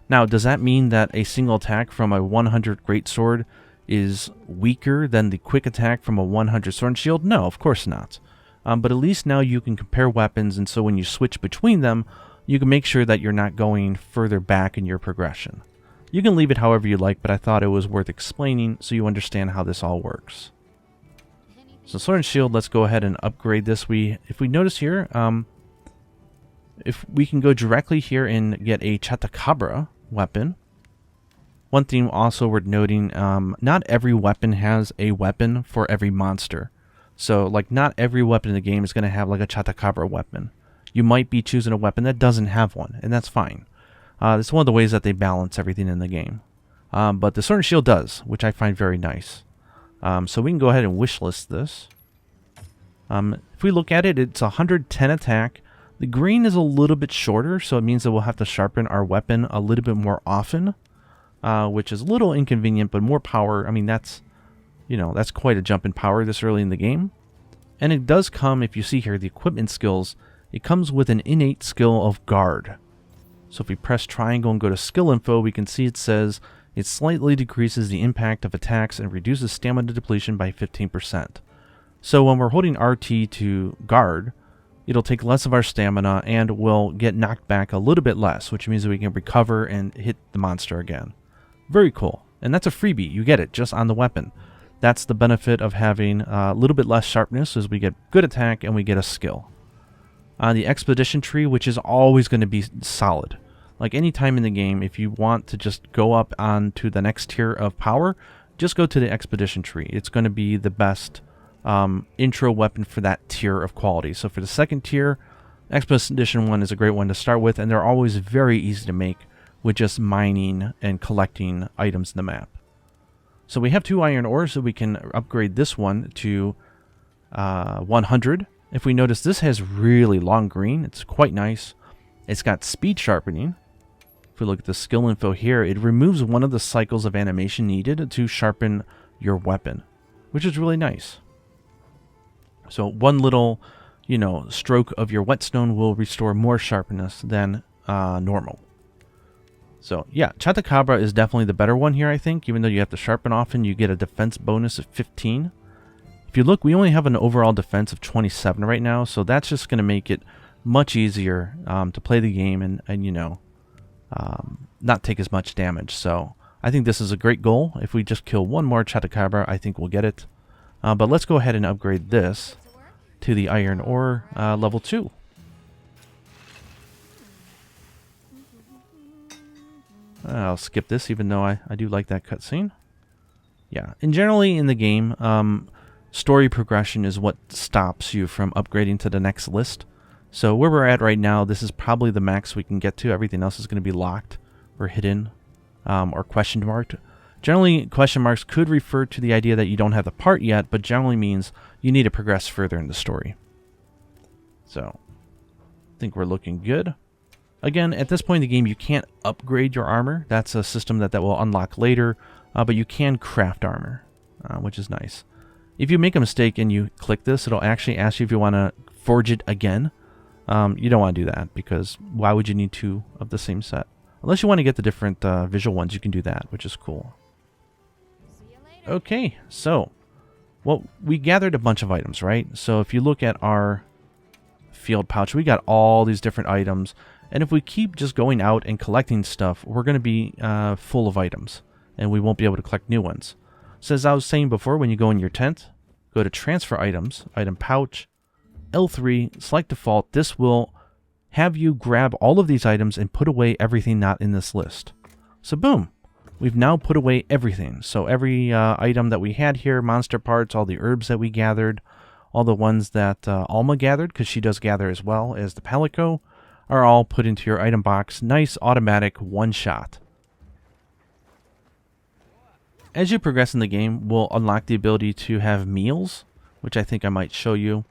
Speaker 1: Now, does that mean that a single attack from a 100 greatsword is weaker than the quick attack from a 100 sword and shield? No, of course not. But at least now you can compare weapons, and so when you switch between them, you can make sure that you're not going further back in your progression. You can leave it however you like, but I thought it was worth explaining so you understand how this all works. So sword and shield, let's go ahead and upgrade this. If we notice here, if we can go directly here and get a Tetsucabra weapon. One thing also worth noting, not every weapon has a weapon for every monster. So like not every weapon in the game is going to have like a Tetsucabra weapon. You might be choosing a weapon that doesn't have one, and that's fine. It's one of the ways that they balance everything in the game. But the sword and shield does, which I find very nice. So we can go ahead and wishlist this. If we look at it, it's 110 attack. The green is a little bit shorter, so it means that we'll have to sharpen our weapon a little bit more often, which is a little inconvenient, but more power. I mean, that's quite a jump in power this early in the game. And it does come, if you see here, the equipment skills, it comes with an innate skill of guard. So if we press triangle and go to skill info, we can see it says it slightly decreases the impact of attacks and reduces stamina depletion by 15%. So when we're holding RT to guard, it'll take less of our stamina and we'll get knocked back a little bit less, which means that we can recover and hit the monster again. Very cool. And that's a freebie. You get it just on the weapon. That's the benefit of having a little bit less sharpness, as we get good attack and we get a skill. On the expedition tree, which is always going to be solid. Like any time in the game, if you want to just go up onto the next tier of power, just go to the expedition tree. It's going to be the best intro weapon for that tier of quality. So for the second tier, Expedition 1 is a great one to start with, and they're always very easy to make with just mining and collecting items in the map. So we have 2 iron ores, so we can upgrade this one to 100. If we notice, this has really long green. It's quite nice. It's got speed sharpening. If we look at the skill info here, it removes one of the cycles of animation needed to sharpen your weapon, which is really nice. So one little, stroke of your whetstone will restore more sharpness than normal. So yeah, Tetsucabra is definitely the better one here, I think. Even though you have to sharpen often, you get a defense bonus of 15. If you look, we only have an overall defense of 27 right now, so that's just going to make it much easier to play the game and not take as much damage. So I think this is a great goal. If we just kill one more Tetsucabra, I think we'll get it. But let's go ahead and upgrade this to the iron ore level 2. I'll skip this, even though I do like that cutscene. Yeah, and generally in the game, story progression is what stops you from upgrading to the next list. So where we're at right now, this is probably the max we can get to. Everything else is going to be locked or hidden or question marked. Generally, question marks could refer to the idea that you don't have the part yet, but generally means you need to progress further in the story. So I think we're looking good. Again, at this point in the game, you can't upgrade your armor. That's a system that will unlock later, but you can craft armor, which is nice. If you make a mistake and you click this, it'll actually ask you if you want to forge it again. You don't want to do that, because why would you need 2 of the same set? Unless you want to get the different visual ones, you can do that, which is cool. Okay, so we gathered a bunch of items, right? So if you look at our field pouch, we got all these different items. And if we keep just going out and collecting stuff, we're going to be full of items, and we won't be able to collect new ones. So as I was saying before, when you go in your tent, go to transfer items, item pouch, L3, select default. This will have you grab all of these items and put away everything not in this list. So boom, we've now put away everything. So every item that we had here, monster parts, all the herbs that we gathered, all the ones that Alma gathered, because she does gather as well as the Palico, are all put into your item box. Nice automatic one-shot. As you progress in the game, we'll unlock the ability to have meals, which I think I might show you.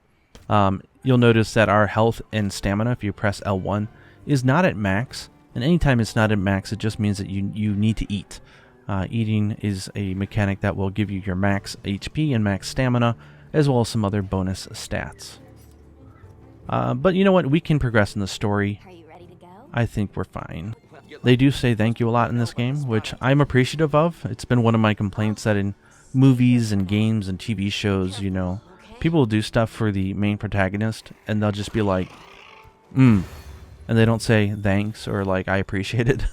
Speaker 1: You'll notice that our health and stamina, if you press L1, is not at max. And anytime it's not at max, it just means that you need to eat. Eating is a mechanic that will give you your max HP and max stamina, as well as some other bonus stats. But you know what? We can progress in the story.
Speaker 2: Are you ready to go?
Speaker 1: I think we're fine. They do say thank you a lot in this game, which I'm appreciative of. It's been one of my complaints that in movies and games and TV shows, people will do stuff for the main protagonist, and they'll just be like, and they don't say thanks or like, I appreciate it.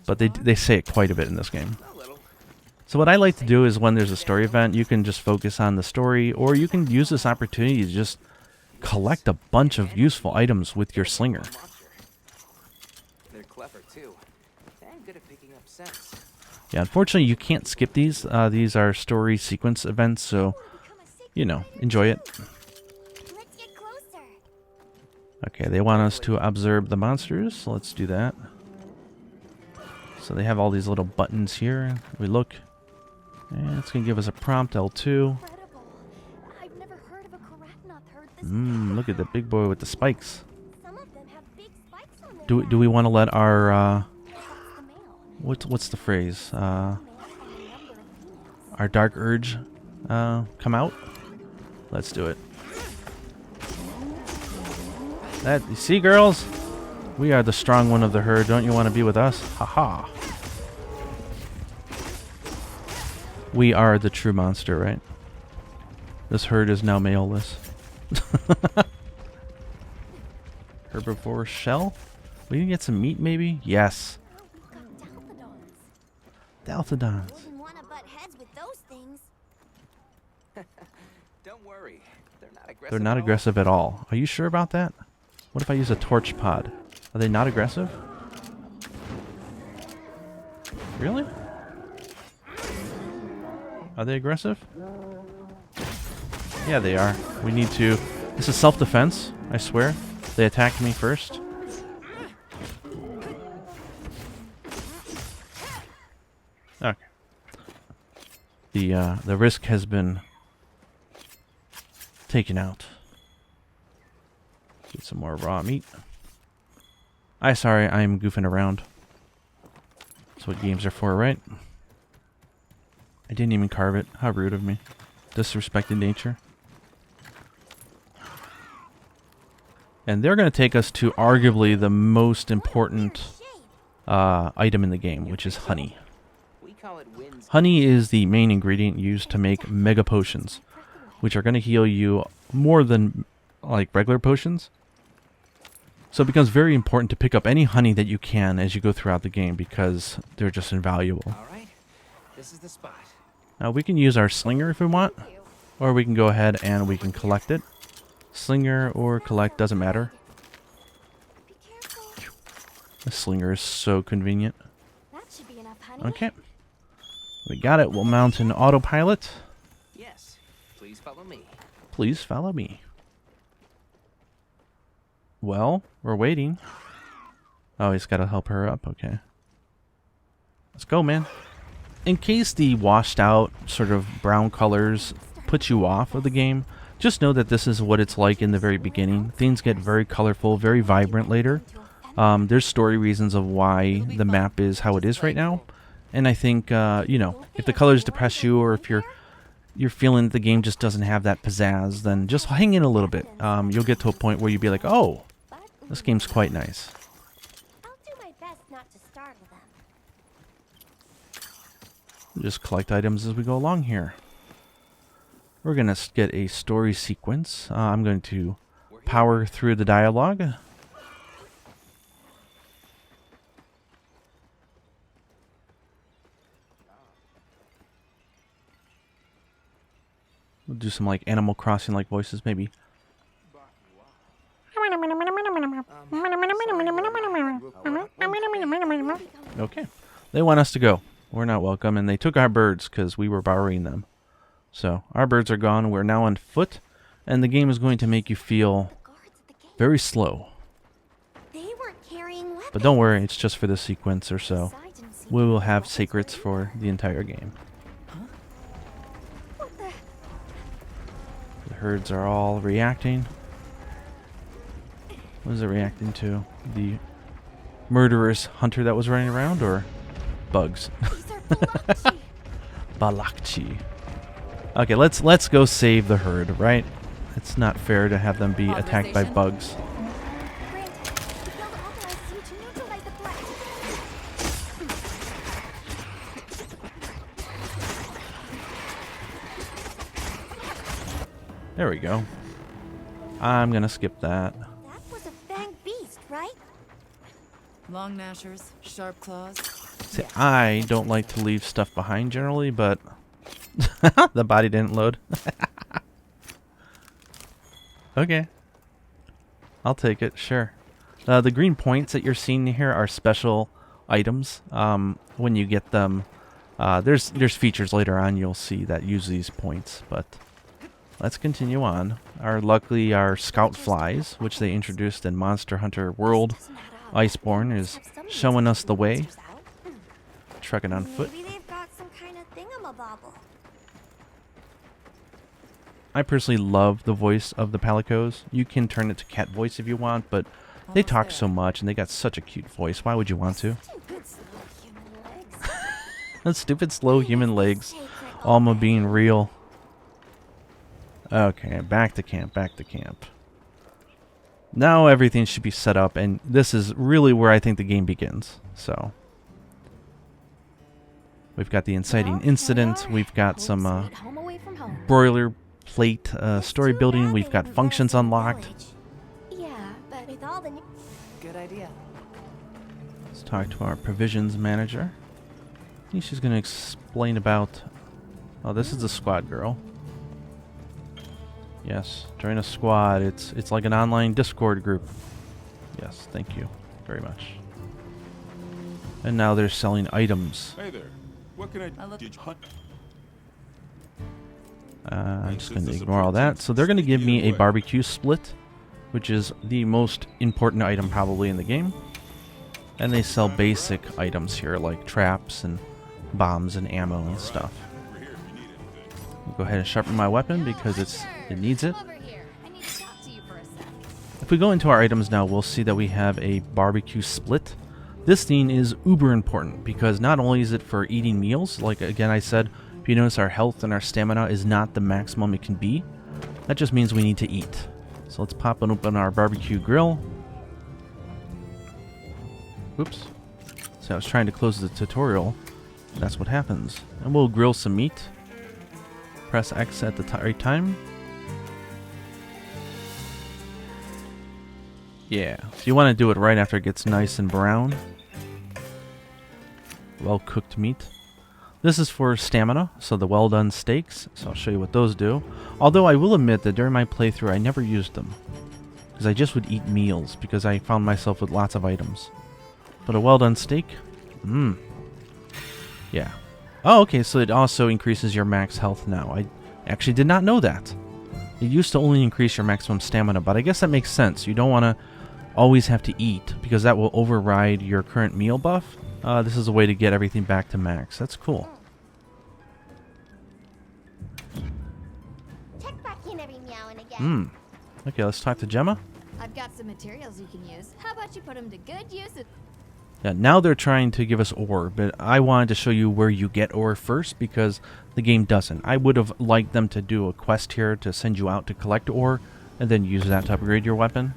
Speaker 1: But they say it quite a bit in this game. So what I like to do is when there's a story event, you can just focus on the story, or you can use this opportunity to just collect a bunch of useful items with your slinger.
Speaker 3: They're clever too, and good at picking up scents.
Speaker 1: Yeah, unfortunately you can't skip these. These are story sequence events, so, enjoy it.
Speaker 2: Let's get closer.
Speaker 1: Okay, they want us to observe the monsters, so let's do that. So they have all these little buttons here. We look. And it's going to give us a prompt, L2.
Speaker 2: Incredible. I've never heard of a Karatnoth herd this
Speaker 1: Look at the big boy with the spikes.
Speaker 2: Some of them have big spikes on their
Speaker 1: Do we want to let our,
Speaker 2: That's the male.
Speaker 1: what's the phrase?
Speaker 2: Males have a number of females.
Speaker 1: Our dark urge come out? Let's do it. You see, girls? We are the strong one of the herd. Don't you want to be with us? Haha. We are the true monster, right? This herd is now maleless. Herbivore shell? We can get some meat, maybe? Yes.
Speaker 2: Oh, we've got Dalthodons.
Speaker 1: Dalthodons.
Speaker 2: Wouldn't want to
Speaker 3: worry. They're not aggressive.
Speaker 1: They're not aggressive at all. Are you sure about that? What if I use a torch pod? Are they not aggressive? Really? Are they aggressive? Yeah, they are. We need to... This is self-defense, I swear. They attacked me first. Okay. The risk has been taken out. Get some more raw meat. Sorry, I'm goofing around. That's what games are for, right? I didn't even carve it. How rude of me. Disrespecting nature. And they're going to take us to arguably the most important item in the game, which is honey. Honey is the main ingredient used to make mega potions, which are going to heal you more than like regular potions. So it becomes very important to pick up any honey that you can as you go throughout the game because they're just invaluable.
Speaker 3: All right, this is the spot.
Speaker 1: Now we can use our slinger if we want, or we can go ahead and we can collect it. Slinger or collect, doesn't matter.
Speaker 2: Be careful.
Speaker 1: The slinger is so convenient.
Speaker 2: That should be enough honey.
Speaker 1: Okay. We got it. We'll mount an autopilot.
Speaker 3: Yes, please follow me.
Speaker 1: Please follow me. Well, we're waiting. Oh, he's got to help her up. Okay. Let's go, man. In case the washed out sort of brown colors put you off of the game, just know that this is what it's like in the very beginning. Things get very colorful, very vibrant later. There's story reasons of why the map is how it is right now. And I think, you know, if the colors depress you or if you're feeling that the game just doesn't have that pizzazz, then just hang in a little bit. You'll get to a point where you'll be like, oh, this game's quite nice.
Speaker 2: I'll do my best not to startle them.
Speaker 1: We'll just collect items as we go along here. We're going to get a story sequence. I'm going to power through the dialogue. We'll do some like Animal Crossing like voices maybe. Okay. They want us to go. We're not welcome, and they took our birds because we were borrowing them. So our birds are gone. We're now on foot, and the game is going to make you feel
Speaker 2: Guards at the gate.
Speaker 1: very slow.
Speaker 2: They weren't carrying weapons.
Speaker 1: But don't worry, it's just for the sequence or so.
Speaker 2: I didn't see
Speaker 1: We will have
Speaker 2: weapons
Speaker 1: Seikrits
Speaker 2: ready.
Speaker 1: for the entire game.
Speaker 2: What the?
Speaker 1: The herds are all reacting. What is it reacting to? The murderous hunter that was running around, or bugs?
Speaker 2: These are Balakchi.
Speaker 1: Balakchi. Okay, let's go save the herd, right? It's not fair to have them be attacked by
Speaker 4: Authorization?
Speaker 1: bugs.
Speaker 2: Granted, the guild authorized you to neutralize the threat.
Speaker 1: There we go. I'm gonna skip that.
Speaker 2: That was a fanged beast, right?
Speaker 4: Long gnashers, sharp claws.
Speaker 1: See, I don't like to leave stuff behind generally, but the body didn't load. Okay. I'll take it, sure. The green points that you're seeing here are special items. When you get them, there's features later on you'll see that use these points, but let's continue on. Luckily our scout flies, which they introduced in Monster Hunter World Iceborne, is showing us the way. Trekking on foot.
Speaker 2: Maybe they've got some kind of thingamabobble.
Speaker 1: I personally love the voice of the palicos. You can turn it to cat voice if you want, but they
Speaker 4: Almost
Speaker 1: talk
Speaker 4: there.
Speaker 1: so much and they got such a cute voice. Why would you want to?
Speaker 2: Stupid slow human legs.
Speaker 1: Those stupid slow human legs.
Speaker 2: Sacred
Speaker 1: Alma
Speaker 2: obey.
Speaker 1: being real. Okay, back to camp, back to camp. Now everything should be set up, and this is really where I think the game begins. So we've got the inciting
Speaker 2: Well,
Speaker 1: incident.
Speaker 2: here we are.
Speaker 1: We've got
Speaker 2: Home
Speaker 1: some
Speaker 2: sweet home away from home.
Speaker 1: broiler plate story
Speaker 2: Too
Speaker 1: building.
Speaker 2: bad
Speaker 1: We've
Speaker 2: they
Speaker 1: got
Speaker 2: wouldn't
Speaker 1: functions
Speaker 2: let us in the
Speaker 1: unlocked.
Speaker 2: village. Yeah, but with all the new
Speaker 4: Good idea.
Speaker 1: Let's talk to our provisions manager. I think she's going to explain about... Oh, this is the squad girl. Yes, join a squad. It's like an online Discord group. Yes, thank you very much. And now they're selling items.
Speaker 5: Hey there. What can I
Speaker 4: look-
Speaker 5: did you hunt?
Speaker 1: I'm just going to ignore all that. So they're going to give me a barbecue split, which is the most important item probably in the game. And they sell basic items here like traps and bombs and ammo and stuff.
Speaker 5: We're here if you need anything.
Speaker 1: I'll go ahead and sharpen my weapon because it needs it.
Speaker 2: Over here. I need to talk to you for a sec.
Speaker 1: If we go into our items now, we'll see that we have a barbecue split. This thing is uber important because not only is it for eating meals, like again I said, if you notice our health and our stamina is not the maximum it can be, that just means we need to eat. So let's pop open our barbecue grill. Oops. So I was trying to close the tutorial. That's what happens. And we'll grill some meat. Press X at the right time. Yeah, so you want to do it right after it gets nice and brown. Well cooked meat. This is for stamina, so the well done steaks. So I'll show you what those do. Although I will admit that during my playthrough I never used them, because I just would eat meals because I found myself with lots of items. But a well done steak, yeah. Oh, okay, so it also increases your max health now. I actually did not know that. It used to only increase your maximum stamina, but I guess that makes sense. You don't want to always have to eat because that will override your current meal buff. This is a way to get everything back to max. That's cool.
Speaker 2: Check back in every meow and again.
Speaker 1: Okay, let's talk to Gemma.
Speaker 6: I've got some materials you can use. How about you put them to good use?
Speaker 1: Yeah, now they're trying to give us ore, but I wanted to show you where you get ore first because the game doesn't. I would have liked them to do a quest here to send you out to collect ore and then use that to upgrade your weapon.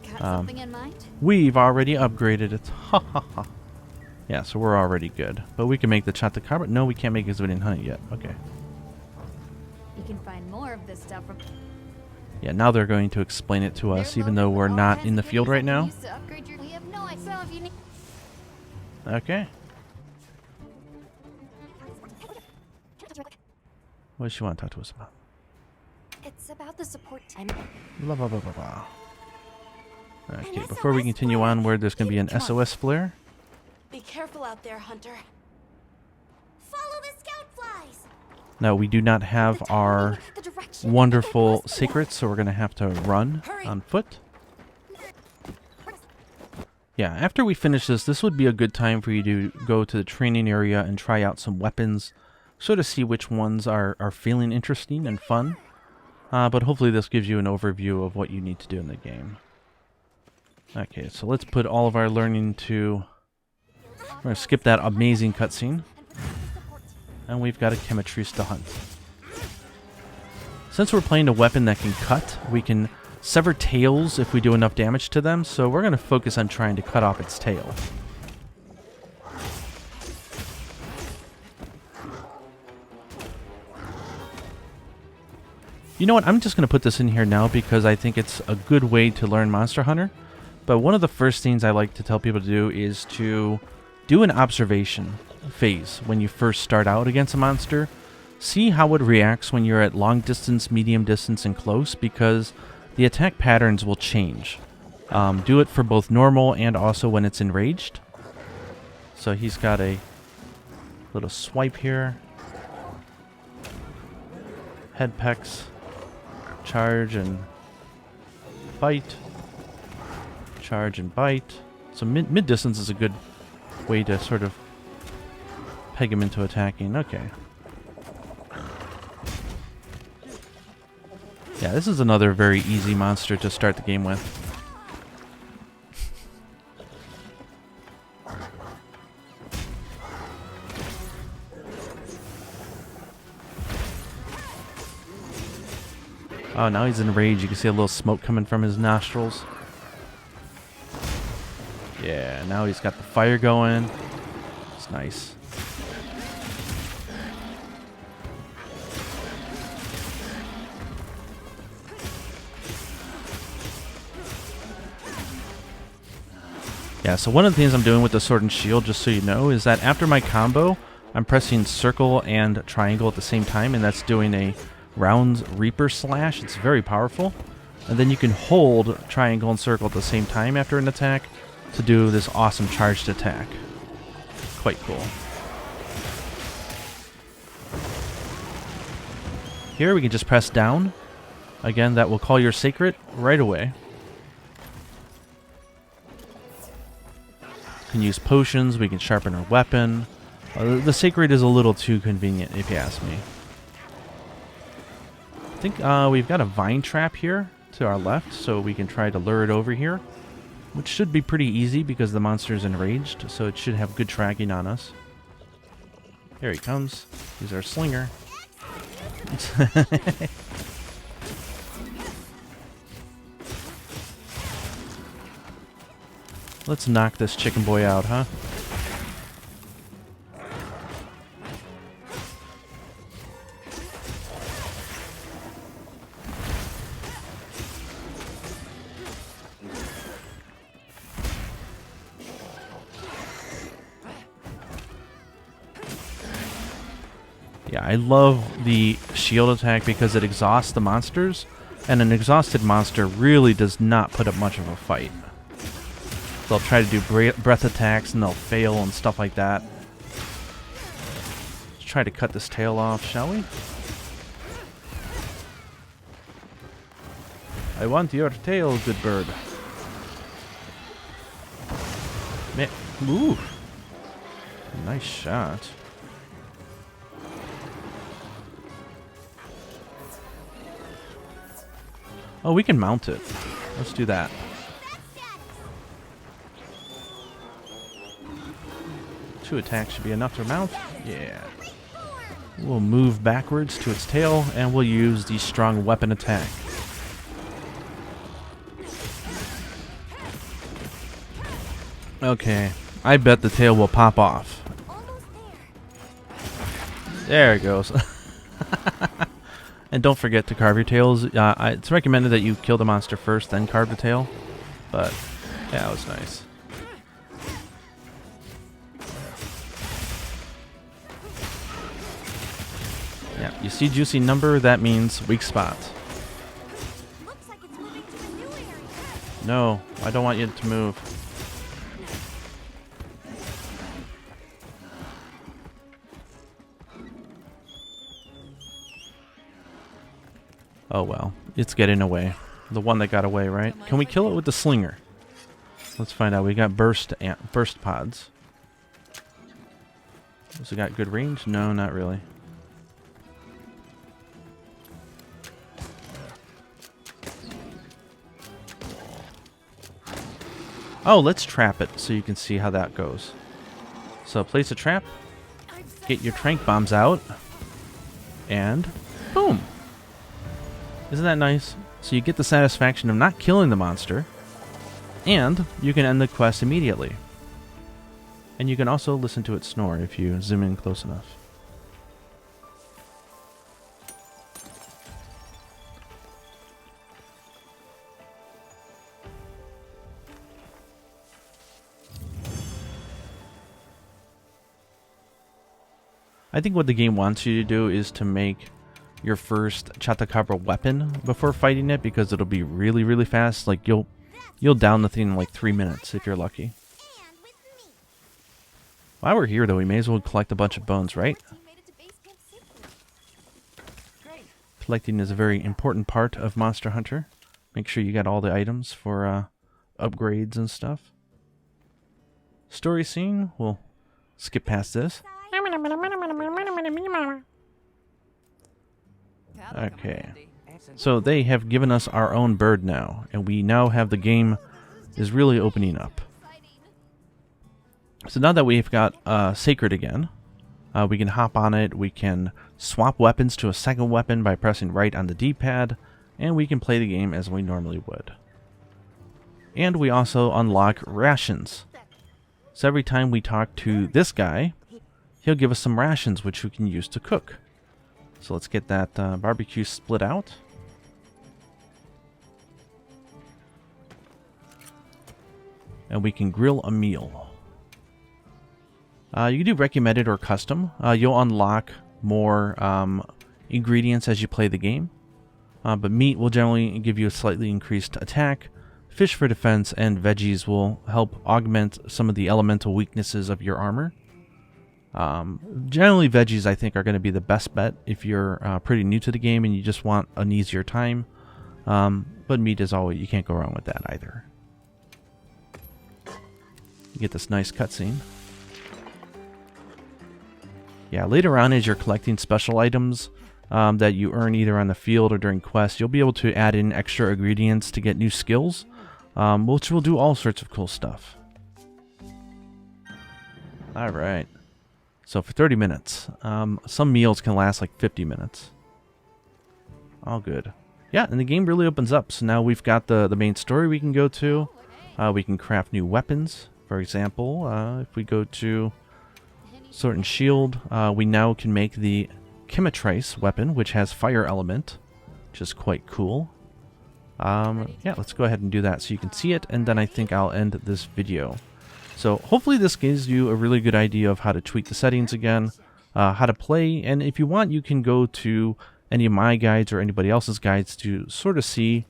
Speaker 6: Got something in mind?
Speaker 1: We've already upgraded it. Ha ha ha. Yeah, so we're already good. But we can make the Tetsucabra. No, we can't make it so we didn't hunt it yet. Okay.
Speaker 6: You can find more of this stuff from.
Speaker 1: Yeah, now they're going to explain it to us, even though we're not in the field right now.
Speaker 6: We have no idea if you need.
Speaker 1: Okay. What does she want to talk to us about?
Speaker 6: It's about the support team.
Speaker 1: Blah, blah, blah, blah, blah. Okay, before we continue onward, there's going to be an SOS flare.
Speaker 7: Be careful out there, Hunter.
Speaker 2: Follow the scout flies.
Speaker 1: Now, we do not have our wonderful Seikrit, so we're going to have to run on foot. Yeah, after we finish this would be a good time for you to go to the training area and try out some weapons, sort of see which ones are feeling interesting and fun. But hopefully this gives you an overview of what you need to do in the game. Okay, so let's put all of our learning to... We're going to skip that amazing cutscene. And we've got a Quematrice to hunt. Since we're playing a weapon that can cut, we can sever tails if we do enough damage to them, so we're going to focus on trying to cut off its tail. You know what, I'm just going to put this in here now because I think it's a good way to learn Monster Hunter. But one of the first things I like to tell people to do is to do an observation phase when you first start out against a monster. See how it reacts when you're at long distance, medium distance, and close, because the attack patterns will change. Do it for both normal and also when it's enraged. So he's got a little swipe here. Head pecks. Charge and bite. Charge and bite. So mid distance is a good way to sort of peg him into attacking. Okay. Yeah, this is another very easy monster to start the game with. Oh, now he's in rage. You can see a little smoke coming from his nostrils. Yeah, now he's got the fire going. It's nice. Yeah, so one of the things I'm doing with the sword and shield, just so you know, is that after my combo, I'm pressing circle and triangle at the same time, and that's doing a Round's Reaper Slash. It's very powerful. And then you can hold triangle and circle at the same time after an attack to do this awesome charged attack. Quite cool. Here we can just press down. Again, that will call your Seikrit right away. We can use potions, we can sharpen our weapon. The Seikrit is a little too convenient if you ask me. I think we've got a vine trap here to our left, so we can try to lure it over here. Which should be pretty easy because the monster is enraged, so it should have good tracking on us. Here he comes. He's our slinger. Let's knock this chicken boy out, huh? Yeah, I love the shield attack because it exhausts the monsters, and an exhausted monster really does not put up much of a fight. They'll try to do breath attacks and they'll fail and stuff like that. Let's try to cut this tail off, shall we? I want your tail, good bird. Ooh. Nice shot. Oh, we can mount it. Let's do that. Two attacks should be enough to mount. Yeah. We'll move backwards to its tail, and we'll use the strong weapon attack. Okay. I bet the tail will pop off. There it goes. And don't forget to carve your tails. It's recommended that you kill the monster first, then carve the tail. But, yeah, that was nice. Yeah, you see juicy number, that means weak spot.
Speaker 2: Looks like it's moving to a new area.
Speaker 1: No, I don't want you to move. Oh well, it's getting away. The one that got away, right? Can we kill it with the slinger? Let's find out. We got burst pods. Has it got good range? No, not really. Oh, let's trap it so you can see how that goes. So place a trap, get your trank bombs out, and boom. Isn't that nice? So you get the satisfaction of not killing the monster, and you can end the quest immediately. And you can also listen to it snore if you zoom in close enough. I think what the game wants you to do is to make your first Tetsucabra weapon before fighting it, because it'll be really, really fast. Like you'll down the thing in like 3 minutes if you're lucky.
Speaker 2: And with me.
Speaker 1: While we're here though, we may as well collect a bunch of bones, right?
Speaker 2: You made it to base camp safely.
Speaker 7: Great.
Speaker 1: Collecting is a very important part of Monster Hunter. Make sure you got all the items for upgrades and stuff. Story scene, we'll skip past this. Okay, so they have given us our own bird now, and we now have the game is really opening up. So now that we've got Seikrit again, we can hop on it, we can swap weapons to a second weapon by pressing right on the D-pad, and we can play the game as we normally would. And we also unlock rations. So every time we talk to this guy, he'll give us some rations which we can use to cook. So let's get that barbecue split out. And we can grill a meal. You can do recommended or custom. You'll unlock more ingredients as you play the game. But meat will generally give you a slightly increased attack. Fish for defense, and veggies will help augment some of the elemental weaknesses of your armor. Generally, veggies I think are going to be the best bet if you're pretty new to the game and you just want an easier time. But meat is always, you can't go wrong with that either. You get this nice cutscene. Yeah, later on as you're collecting special items that you earn either on the field or during quests, you'll be able to add in extra ingredients to get new skills, which will do all sorts of cool stuff. Alright. So for 30 minutes. Some meals can last like 50 minutes. All good. Yeah, and the game really opens up. So now we've got the main story we can go to. We can craft new weapons. For example, if we go to Sword and Shield, we now can make the Quematrice weapon, which has fire element, which is quite cool. Yeah, let's go ahead and do that so you can see it, and then I think I'll end this video. So hopefully this gives you a really good idea of how to tweak the settings again, how to play, and if you want you can go to any of my guides or anybody else's guides to sort of see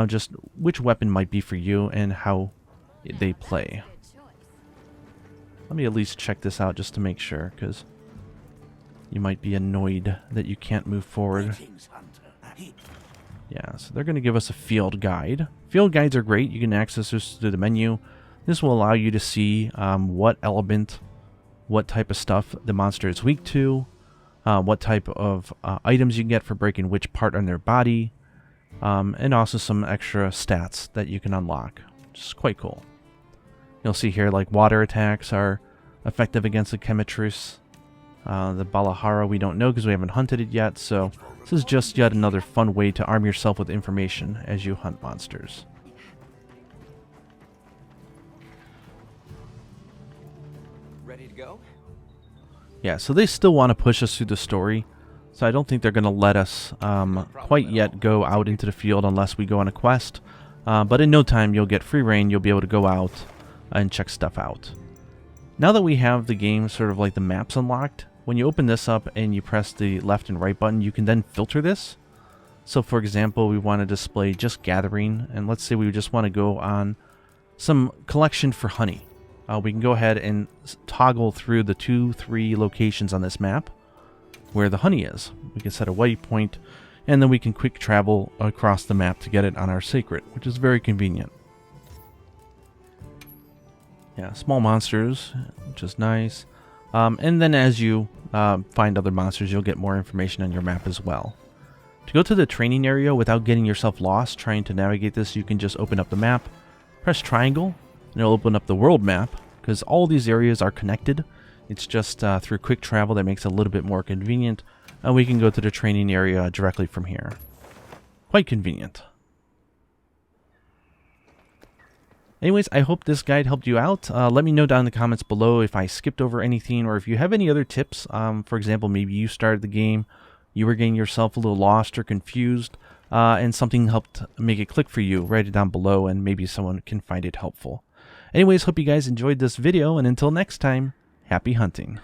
Speaker 1: just which weapon might be for you and how they play. Let me at least check this out just to make sure, because you might be annoyed that you can't move forward. Yeah, so they're going to give us a field guide. Field guides are great. You can access this through the menu. This will allow you to see what element, what type of stuff the monster is weak to, what type of items you can get for breaking which part on their body, and also some extra stats that you can unlock, which is quite cool. You'll see here like water attacks are effective against the Quematrice. The Balahara we don't know because we haven't hunted it yet, so this is just yet another fun way to arm yourself with information as you hunt monsters.
Speaker 3: Ready to go?
Speaker 1: Yeah, so they still want to push us through the story, so I don't think they're going to let us quite yet go out into the field unless we go on a quest. But in no time you'll get free reign, you'll be able to go out and check stuff out. Now that we have the game sort of like the maps unlocked, when you open this up and you press the left and right button, you can then filter this. So for example, we want to display just gathering, and let's say we just want to go on some collection for honey. We can go ahead and toggle through the 2-3 locations on this map where the honey is. We can set a waypoint, and then we can quick travel across the map to get it on our Seikrit, which is very convenient. Yeah, small monsters, which is nice. And then as you find other monsters, you'll get more information on your map as well. To go to the training area without getting yourself lost trying to navigate this, you can just open up the map, press triangle, and it'll open up the world map, because all these areas are connected. It's just through quick travel that makes it a little bit more convenient, and we can go to the training area directly from here. Quite convenient. Anyways, I hope this guide helped you out. Let me know down in the comments below if I skipped over anything, or if you have any other tips. For example, maybe you started the game, you were getting yourself a little lost or confused, and something helped make it click for you. Write it down below and maybe someone can find it helpful. Anyways, hope you guys enjoyed this video, and until next time, happy hunting.